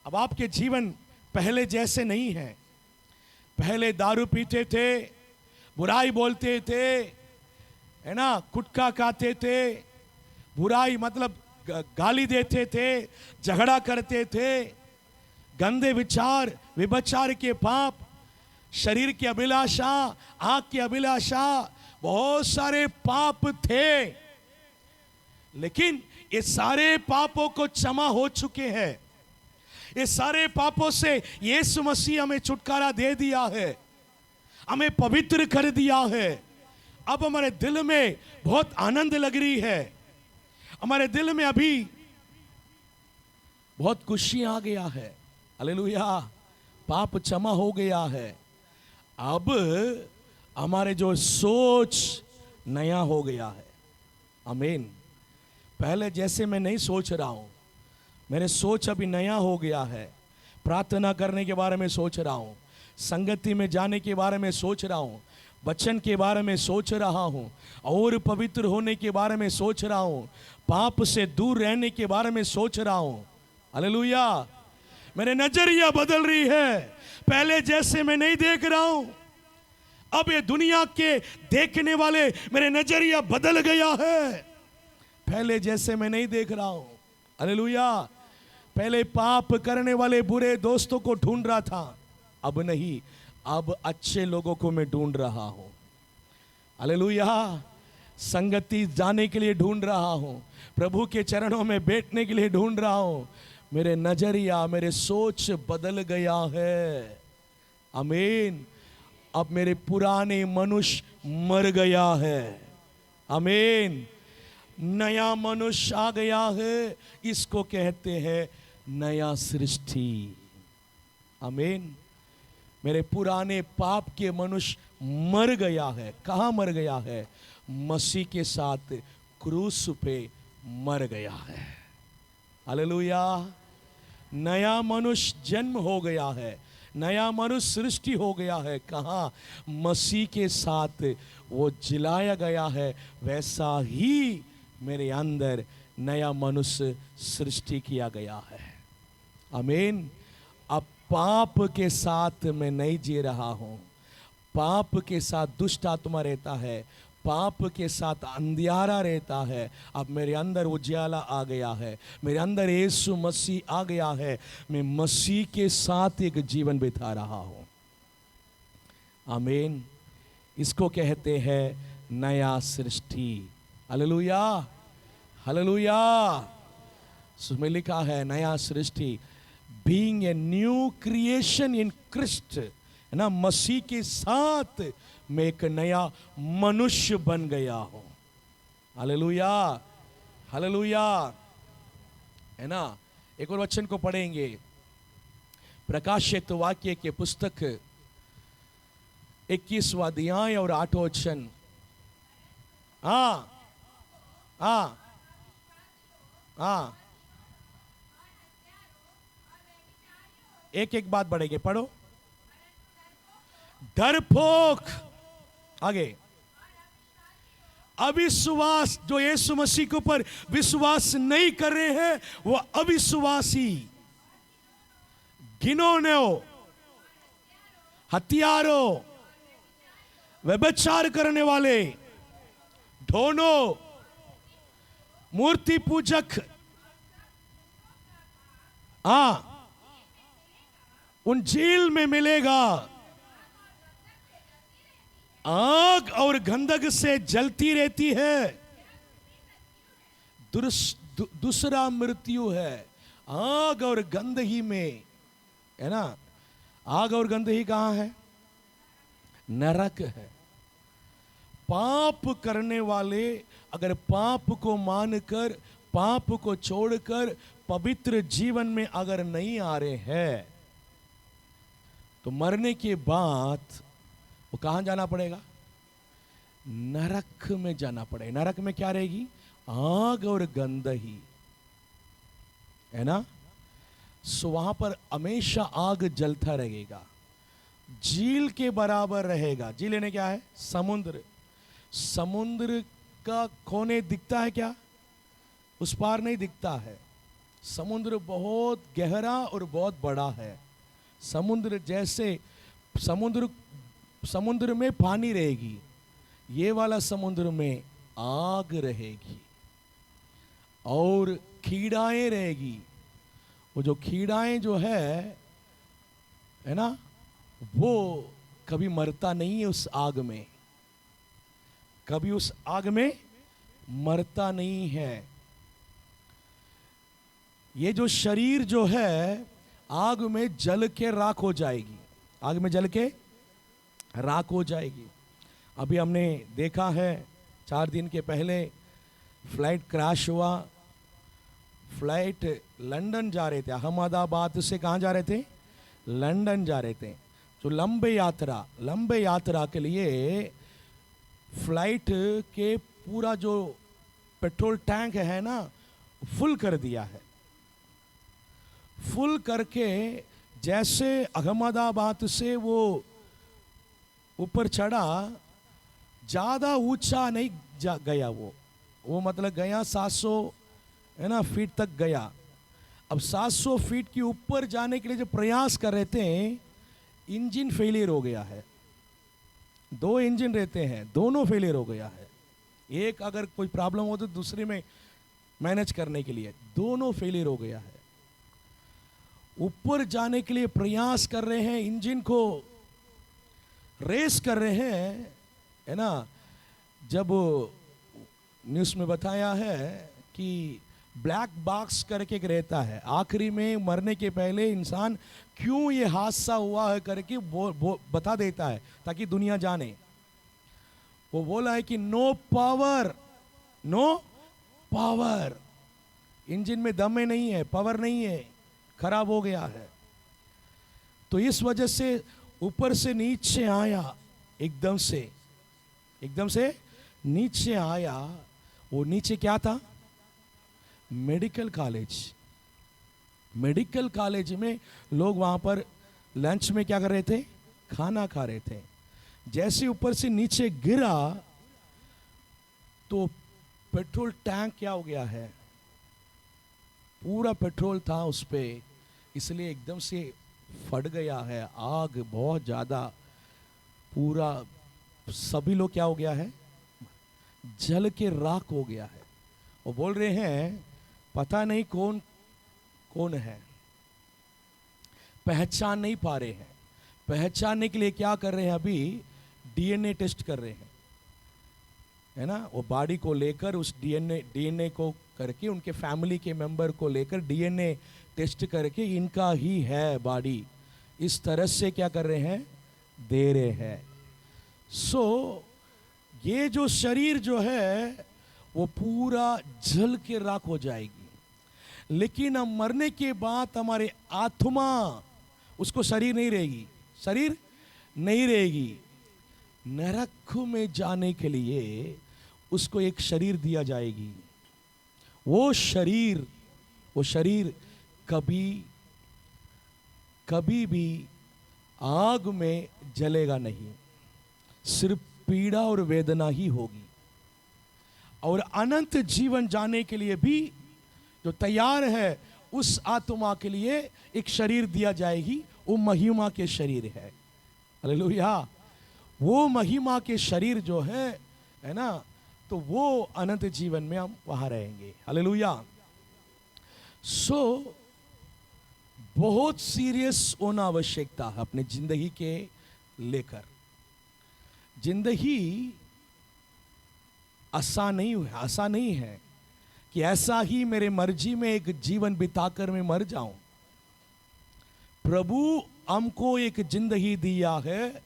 अब आपके जीवन पहले जैसे नहीं है। पहले दारू पीते थे, बुराई बोलते थे, है ना, गुटखा खाते थे, बुराई मतलब गाली देते थे, झगड़ा करते थे, गंदे विचार, व्यभिचार के पाप, शरीर की अभिलाषा, आंख की अभिलाषा, बहुत सारे पाप थे। लेकिन ये सारे पापों को क्षमा हो चुके हैं। ये सारे पापों से यीशु मसीह हमें छुटकारा दे दिया है, हमें पवित्र कर दिया है। अब हमारे दिल में बहुत आनंद लग रही है, हमारे दिल में अभी बहुत खुशी आ गया है। हालेलुया। पाप क्षमा हो गया है। अब हमारे जो सोच नया हो गया है। आमीन। पहले जैसे मैं नहीं सोच रहा हूं, मेरे सोच अभी नया हो गया है। प्रार्थना करने के बारे में सोच रहा हूं, संगति में जाने के बारे में सोच रहा हूं, वचन के बारे में सोच रहा हूं, और पवित्र होने के बारे में सोच रहा हूं, पाप से दूर रहने के बारे में सोच रहा हूं। हालेलुया। मेरे नजरिया बदल रही है। पहले जैसे मैं नहीं देख रहा हूं, अब ये दुनिया के देखने वाले मेरे नजरिया बदल गया है। पहले जैसे मैं नहीं देख रहा हूं। हालेलुया। पहले पाप करने वाले बुरे दोस्तों को ढूंढ रहा था, अब नहीं, अब अच्छे लोगों को मैं ढूंढ रहा हूं। हालेलुया। संगति जाने के लिए ढूंढ रहा हूं, प्रभु के चरणों में बैठने के लिए ढूंढ रहा हूं। मेरे नजरिया, मेरे सोच बदल गया है। आमीन। अब मेरे पुराने मनुष्य मर गया है। आमीन। नया मनुष्य आ गया है, इसको कहते हैं नया सृष्टि। आमीन। मेरे पुराने पाप के मनुष्य मर गया है। कहां मर गया है? मसीह के साथ क्रूस पे मर गया है। हालेलुया। नया मनुष्य जन्म हो गया है, नया मनुष्य सृष्टि हो गया है। कहां? मसीह के साथ वो जिलाया गया है। वैसा ही मेरे अंदर नया मनुष्य सृष्टि किया गया है। आमीन। अब पाप के साथ मैं नहीं जी रहा हूं। पाप के साथ दुष्ट आत्मा रहता है, पाप के साथ अंधियारा रहता है। अब मेरे अंदर उजाला आ गया है, मेरे अंदर यीशु मसीह आ गया है। मैं मसीह के साथ एक जीवन बिता रहा हूं। आमीन। इसको कहते हैं नया सृष्टि। हालेलुया। हालेलुया। उसमें लिखा है नया सृष्टि, being a new creation in Christ, है ना। मसीह के साथ मैं एक नया मनुष्य बन गया हूं। Hallelujah, hallelujah. है ना। एक और वचन को पढ़ेंगे, प्रकाशित वाक्य के पुस्तक 21वां अध्याय और 8वां वचन। हाँ हाँ हाँ, एक एक बात बढ़ेंगे, पढ़ो। डरपोक, आगे, अविश्वास, जो यीशु मसीह के ऊपर विश्वास नहीं कर रहे हैं वो अविश्वासी, घिनौनों, हत्यारों, व्यभिचार करने वाले, ढोनों, मूर्ति पूजक, उन झील में मिलेगा, आग और गंधक से जलती रहती है। दूसरा मृत्यु है आग और गंदगी में, है ना। आग और गंदगी कहां है? नरक है। पाप करने वाले अगर पाप को मानकर, पाप को छोड़कर पवित्र जीवन में अगर नहीं आ रहे हैं तो मरने के बाद वो कहां जाना पड़ेगा? नरक में जाना पड़ेगा। नरक में क्या रहेगी? आग और गंदगी, है ना। सो वहां पर हमेशा आग जलता रहेगा, झील के बराबर रहेगा। झील यानी क्या है? समुद्र। समुद्र का कोने दिखता है क्या? उस पार नहीं दिखता है। समुद्र बहुत गहरा और बहुत बड़ा है। समुद्र जैसे समुद्र में पानी रहेगी, ये वाला समुद्र में आग रहेगी और कीड़ाएं रहेगी। वो जो कीड़ाएं जो है ना, वो कभी मरता नहीं है उस आग में, कभी उस आग में मरता नहीं है। ये जो शरीर जो है आग में जल के राख हो जाएगी, आग में जल के राख हो जाएगी। अभी हमने देखा है 4 दिन के पहले फ्लाइट क्रैश हुआ। फ्लाइट लंदन जा रहे थे, अहमदाबाद से कहाँ जा रहे थे? लंदन जा रहे थे। तो लंबे यात्रा के लिए फ्लाइट के पूरा जो पेट्रोल टैंक है ना फुल कर दिया है। फुल करके जैसे अहमदाबाद से वो ऊपर चढ़ा, ज्यादा ऊंचा नहीं गया वो मतलब गया 700 है ना फीट तक गया। अब 700 फीट के ऊपर जाने के लिए जो प्रयास कर रहे थे, इंजन फेलियर हो गया है। 2 इंजन रहते हैं, दोनों फेलियर हो गया है। एक अगर कोई प्रॉब्लम हो तो दूसरे में मैनेज करने के लिए दोनों फेलियर हो गया है। ऊपर जाने के लिए प्रयास कर रहे हैं, इंजन को रेस कर रहे हैं, है ना। जब न्यूज़ में बताया है कि ब्लैक बॉक्स करके एक रहता है, आखिरी में मरने के पहले इंसान क्यों ये हादसा हुआ है करके बता देता है ताकि दुनिया जाने। वो बोला है कि नो पावर, इंजन में दम में नहीं है, पावर नहीं है, खराब हो गया है। तो इस वजह से ऊपर से नीचे आया, एकदम से नीचे आया। वो नीचे क्या था? मेडिकल कॉलेज में लोग वहां पर लंच में क्या कर रहे थे? खाना खा रहे थे। जैसे ऊपर से नीचे गिरा तो पेट्रोल टैंक क्या हो गया है? पूरा पेट्रोल था उस पे, इसलिए एकदम से फट गया है। आग बहुत ज्यादा, पूरा सभी लोग क्या हो गया है? जल के राख हो गया है। वो बोल रहे हैं पता नहीं कौन है, पहचान नहीं पा रहे हैं। पहचानने के लिए क्या कर रहे हैं? अभी डीएनए टेस्ट कर रहे हैं, है ना। वो बॉडी को लेकर उस डीएनए को करके उनके फैमिली के मेंबर को लेकर डीएनए टेस्ट करके इनका ही है बॉडी, इस तरह से क्या कर रहे हैं? दे रहे हैं। सो ये जो शरीर जो है वो पूरा जल के राख हो जाएगी। लेकिन हम मरने के बाद हमारे आत्मा, उसको शरीर नहीं रहेगी, शरीर नहीं रहेगी। नरक में जाने के लिए उसको एक शरीर दिया जाएगी। वो शरीर कभी कभी भी आग में जलेगा नहीं, सिर्फ पीड़ा और वेदना ही होगी। और अनंत जीवन जाने के लिए भी जो तैयार है, उस आत्मा के लिए एक शरीर दिया जाएगी। वो महिमा के शरीर है। हालेलुया। वो महिमा के शरीर जो है ना, तो वो अनंत जीवन में हम वहां रहेंगे। हालेलुया। सो बहुत सीरियस होना आवश्यकता है अपने जिंदगी के लेकर। जिंदगी आसान नहीं है कि ऐसा ही मेरे मर्जी में एक जीवन बिताकर मैं मर जाऊं। प्रभु हमको एक जिंदगी दिया है।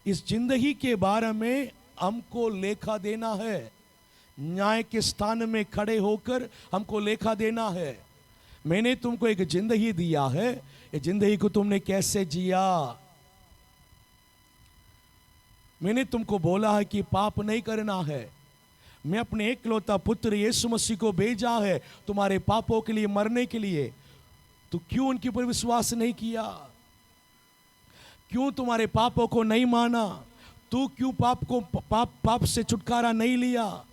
इस जिंदगी के बारे में हमको लेखा देना है। न्याय के स्थान में खड़े होकर हमको लेखा देना है। मैंने तुमको एक जिंदगी दिया है, ये जिंदगी को तुमने कैसे जिया। मैंने तुमको बोला है कि पाप नहीं करना है। मैं अपने एकलौता पुत्र यीशु मसीह को भेजा है तुम्हारे पापों के लिए, मरने के लिए। तो क्यों उनके ऊपर विश्वास नहीं किया? क्यों तुम्हारे पापों को नहीं माना? तू क्यों पाप से छुटकारा नहीं लिया?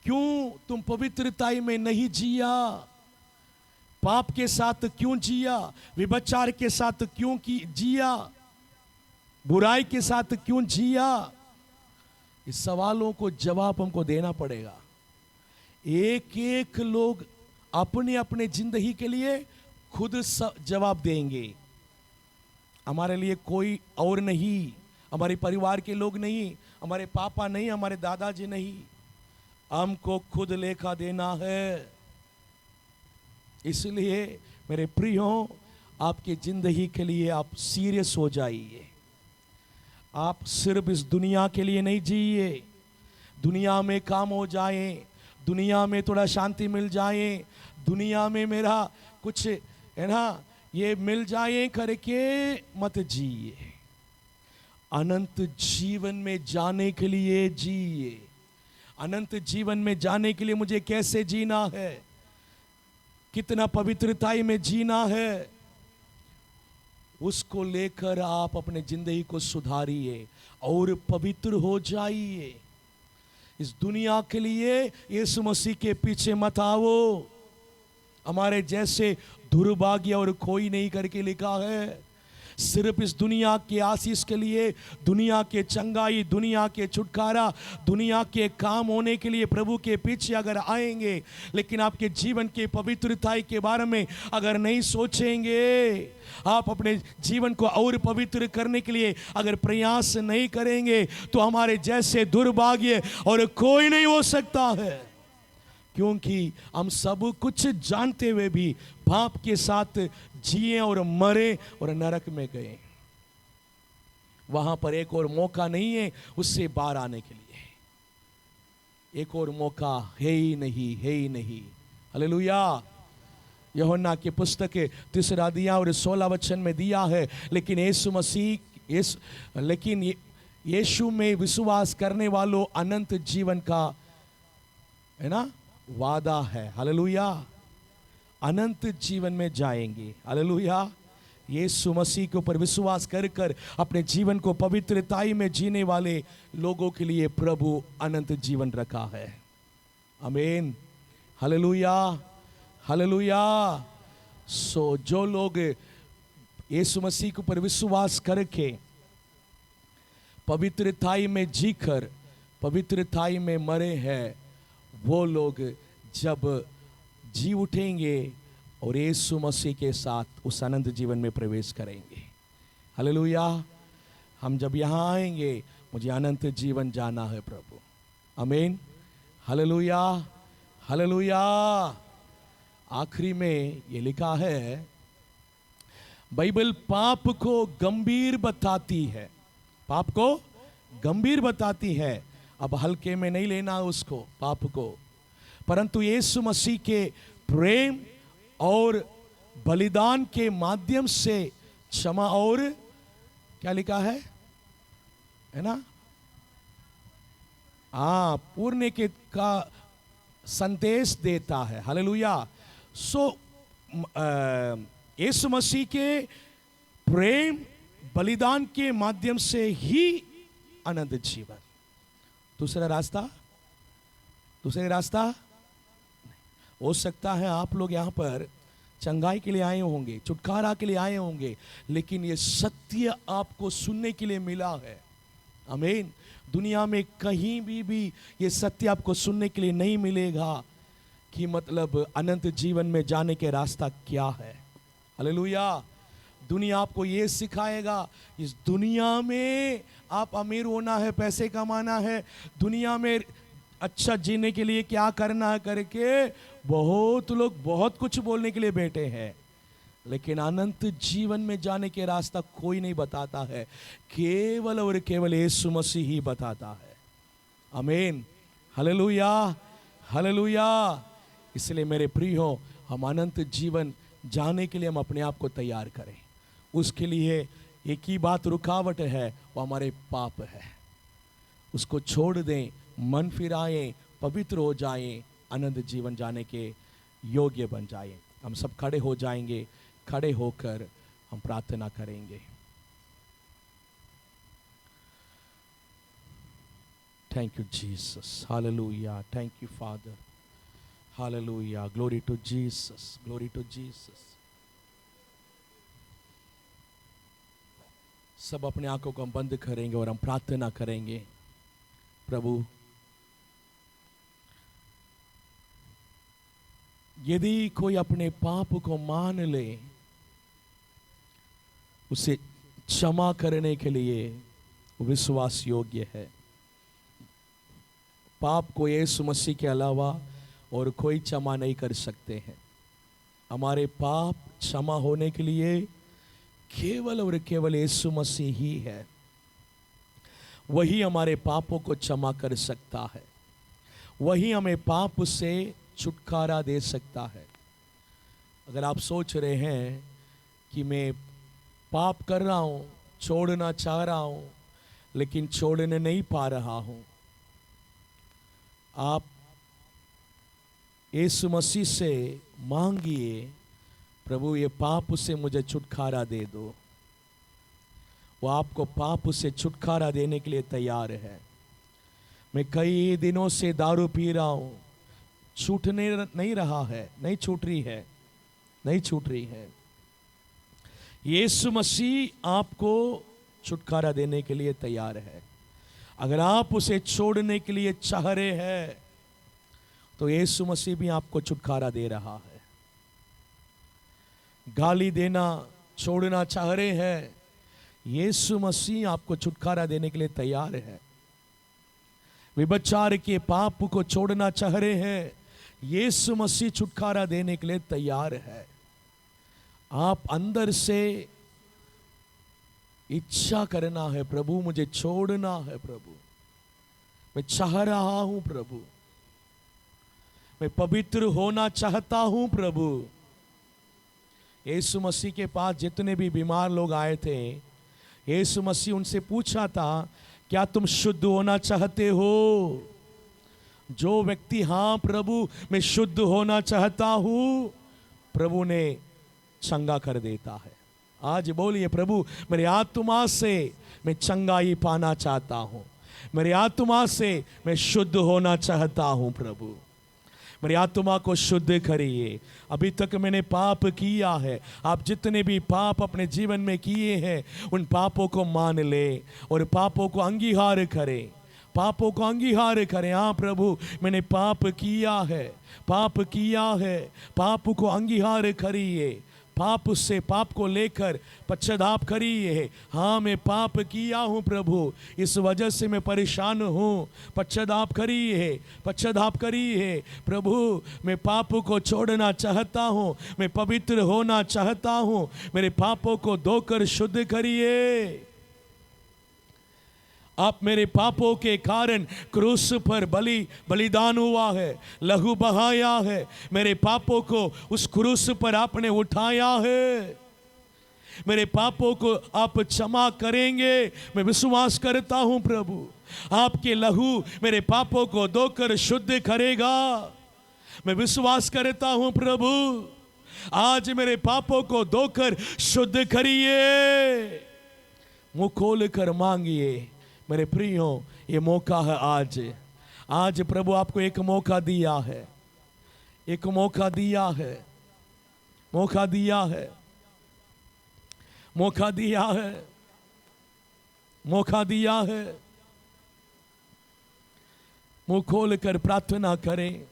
क्यों तुम पवित्रताई में नहीं जिया? पाप के साथ क्यों जिया? व्यभिचार के साथ क्यों जिया? बुराई के साथ क्यों जिया? इस सवालों को जवाब हमको देना पड़ेगा। एक एक लोग अपने अपने जिंदगी के लिए खुद जवाब देंगे। हमारे लिए कोई और नहीं, हमारे परिवार के लोग नहीं, हमारे पापा नहीं, हमारे दादाजी नहीं। हमको खुद लेखा देना है। इसलिए मेरे प्रियो, आपकी जिंदगी के लिए आप सीरियस हो जाइए। आप सिर्फ इस दुनिया के लिए नहीं जिए। दुनिया में काम हो जाए, दुनिया में थोड़ा शांति मिल जाए, दुनिया में मेरा कुछ है ना ये मिल जाए करके मत जिए। अनंत जीवन में जाने के लिए जिए। अनंत जीवन में जाने के लिए मुझे कैसे जीना है, कितना पवित्रताई में जीना है, उसको लेकर आप अपने जिंदगी को सुधारिए और पवित्र हो जाइए। इस दुनिया के लिए यीशु मसीह के पीछे मत आओ। हमारे जैसे दुर्भाग्य और कोई नहीं करके लिखा है। सिर्फ इस दुनिया के आशीष के लिए, दुनिया के चंगाई, दुनिया के छुटकारा, दुनिया के काम होने के लिए प्रभु के पीछे अगर आएंगे, लेकिन आपके जीवन के पवित्रताई के बारे में अगर नहीं सोचेंगे, आप अपने जीवन को और पवित्र करने के लिए अगर प्रयास नहीं करेंगे, तो हमारे जैसे दुर्भाग्य और कोई नहीं हो सकता है। क्योंकि हम सब कुछ जानते हुए भी पाप के साथ जिए और मरे और नरक में गए। वहां पर एक और मौका नहीं है उससे बाहर आने के लिए। एक और मौका है ही नहीं, है ही नहीं। हालेलुया। यूहन्ना की पुस्तक 3 अध्याय और 16 वचन में दिया है, लेकिन यीशु में विश्वास करने वालों अनंत जीवन का है ना वादा है। हालेलुया। अनंत जीवन में जाएंगे। हालेलुया। यीशु मसीह के ऊपर विश्वास कर कर अपने जीवन को पवित्रताई में जीने वाले लोगों के लिए प्रभु अनंत जीवन रखा है। आमीन। हालेलुया। हालेलुया। सो जो लोग यीशु मसीह के ऊपर विश्वास करके पवित्रताई में जीकर पवित्रताई में मरे हैं, वो लोग जब जी उठेंगे और यीशु मसीह के साथ उस अनंत जीवन में प्रवेश करेंगे। हालेलुया। हम जब यहाँ आएंगे, मुझे अनंत जीवन जाना है प्रभु। आमीन। हालेलुया। हालेलुया। आखिरी में ये लिखा है, बाइबल पाप को गंभीर बताती है। पाप को गंभीर बताती है। अब हल्के में नहीं लेना उसको, पाप को, परंतु यीशु मसीह के प्रेम और बलिदान के माध्यम से क्षमा और क्या लिखा है ना, पूर्ण के का संदेश देता है। हालेलुया। सो यीशु मसीह के प्रेम बलिदान के माध्यम से ही अनंत जीवन। दूसरा रास्ता हो सकता है आप लोग यहां पर चंगाई के लिए आए होंगे, छुटकारा के लिए आए होंगे, लेकिन ये सत्य आपको सुनने के लिए मिला है। आमीन। दुनिया में कहीं भी ये सत्य आपको सुनने के लिए नहीं मिलेगा कि मतलब अनंत जीवन में जाने के रास्ता क्या है। हालेलुया। दुनिया आपको ये सिखाएगा, इस दुनिया में आप अमीर होना है, पैसे कमाना है, दुनिया में अच्छा जीने के लिए क्या करना है करके बहुत लोग बहुत कुछ बोलने के लिए बैठे हैं, लेकिन अनंत जीवन में जाने के रास्ता कोई नहीं बताता है, केवल और केवल यीशु मसीह ही बताता है। आमीन। Hallelujah, hallelujah. इसलिए मेरे प्रियो, हम अनंत जीवन जाने के लिए हम अपने आप को तैयार करें। उसके लिए एक ही बात रुकावट है, वो हमारे पाप है। उसको छोड़ दें, मन फिराएं, पवित्र हो जाएं, अनंत जीवन जाने के योग्य बन जाएं। हम सब खड़े हो जाएंगे, खड़े होकर हम प्रार्थना करेंगे। Thank you Jesus, hallelujah. Thank you father, hallelujah. Glory to Jesus, glory to Jesus. सब अपने आंखों को हम बंद करेंगे और हम प्रार्थना करेंगे। प्रभु, यदि कोई अपने पाप को मान ले, उसे क्षमा करने के लिए विश्वास योग्य है। पाप को यीशु मसीह के अलावा और कोई क्षमा नहीं कर सकते हैं। हमारे पाप क्षमा होने के लिए केवल और केवल यीशु मसीह ही है। वही हमारे पापों को क्षमा कर सकता है, वही हमें पाप से छुटकारा दे सकता है। अगर आप सोच रहे हैं कि मैं पाप कर रहा हूं, छोड़ना चाह रहा हूं, लेकिन छोड़ने नहीं पा रहा हूं, आप यीशु मसीह से मांगिए, प्रभु ये पाप से मुझे छुटकारा दे दो। वो आपको पाप से छुटकारा देने के लिए तैयार है। मैं कई दिनों से दारू पी रहा हूं, छूटने नहीं रहा है, नहीं छूट रही है। यीशु मसीह आपको छुटकारा देने के लिए तैयार है। अगर आप उसे छोड़ने के लिए चाह रहे हैं, तो यीशु मसीह भी आपको छुटकारा दे रहा है। गाली देना छोड़ना चाह रहे हैं, यीशु मसीह आपको छुटकारा देने के लिए तैयार है। व्यभिचार के पाप को छोड़ना चाह रहे हैं, यीशु मसीह छुटकारा देने के लिए तैयार है। आप अंदर से इच्छा करना है, प्रभु मुझे छोड़ना है, प्रभु मैं चाह रहा हूं, प्रभु मैं पवित्र होना चाहता हूं। प्रभु, यीशु मसीह के पास जितने भी बीमार लोग आए थे, यीशु मसीह उनसे पूछा था, क्या तुम शुद्ध होना चाहते हो? जो व्यक्ति हाँ प्रभु मैं शुद्ध होना चाहता हूं, प्रभु ने चंगा कर देता है। आज बोलिए, प्रभु मेरी आत्मा से मैं चंगाई पाना चाहता हूं, मेरी आत्मा से मैं शुद्ध होना चाहता हूं। प्रभु मेरी आत्मा को शुद्ध करिए। अभी तक मैंने पाप किया है, आप जितने भी पाप अपने जीवन में किए हैं, उन पापों को मान ले और पापों को अंगीकार करें, पापों को अंगीकार करें। हाँ प्रभु मैंने पाप किया है, पाप किया है, पाप को अंगीकार करिए। पाप से, पाप को लेकर पश्चाताप करिए। हाँ मैं पाप किया हूँ प्रभु, इस वजह से मैं परेशान हूँ। पश्चाताप करिए, पश्चाताप करिए। प्रभु मैं पाप को छोड़ना चाहता हूँ, मैं पवित्र होना चाहता हूँ, मेरे पापों को धोकर शुद्ध करिए। आप मेरे पापों के कारण क्रूस पर बलिदान हुआ है, लहू बहाया है, मेरे पापों को उस क्रूस पर आपने उठाया है। मेरे पापों को आप क्षमा करेंगे, मैं विश्वास करता हूं प्रभु। आपके लहू मेरे पापों को धोकर शुद्ध करेगा, मैं विश्वास करता हूं प्रभु। आज मेरे पापों को धोकर शुद्ध करिए। मुंह खोल कर मांगिए मेरे प्रियो, ये मौका है आज प्रभु आपको एक मौका दिया है, एक मौका दिया है, मौका दिया है, मौका दिया है, मौका दिया है। मुंह खोल कर प्रार्थना करें।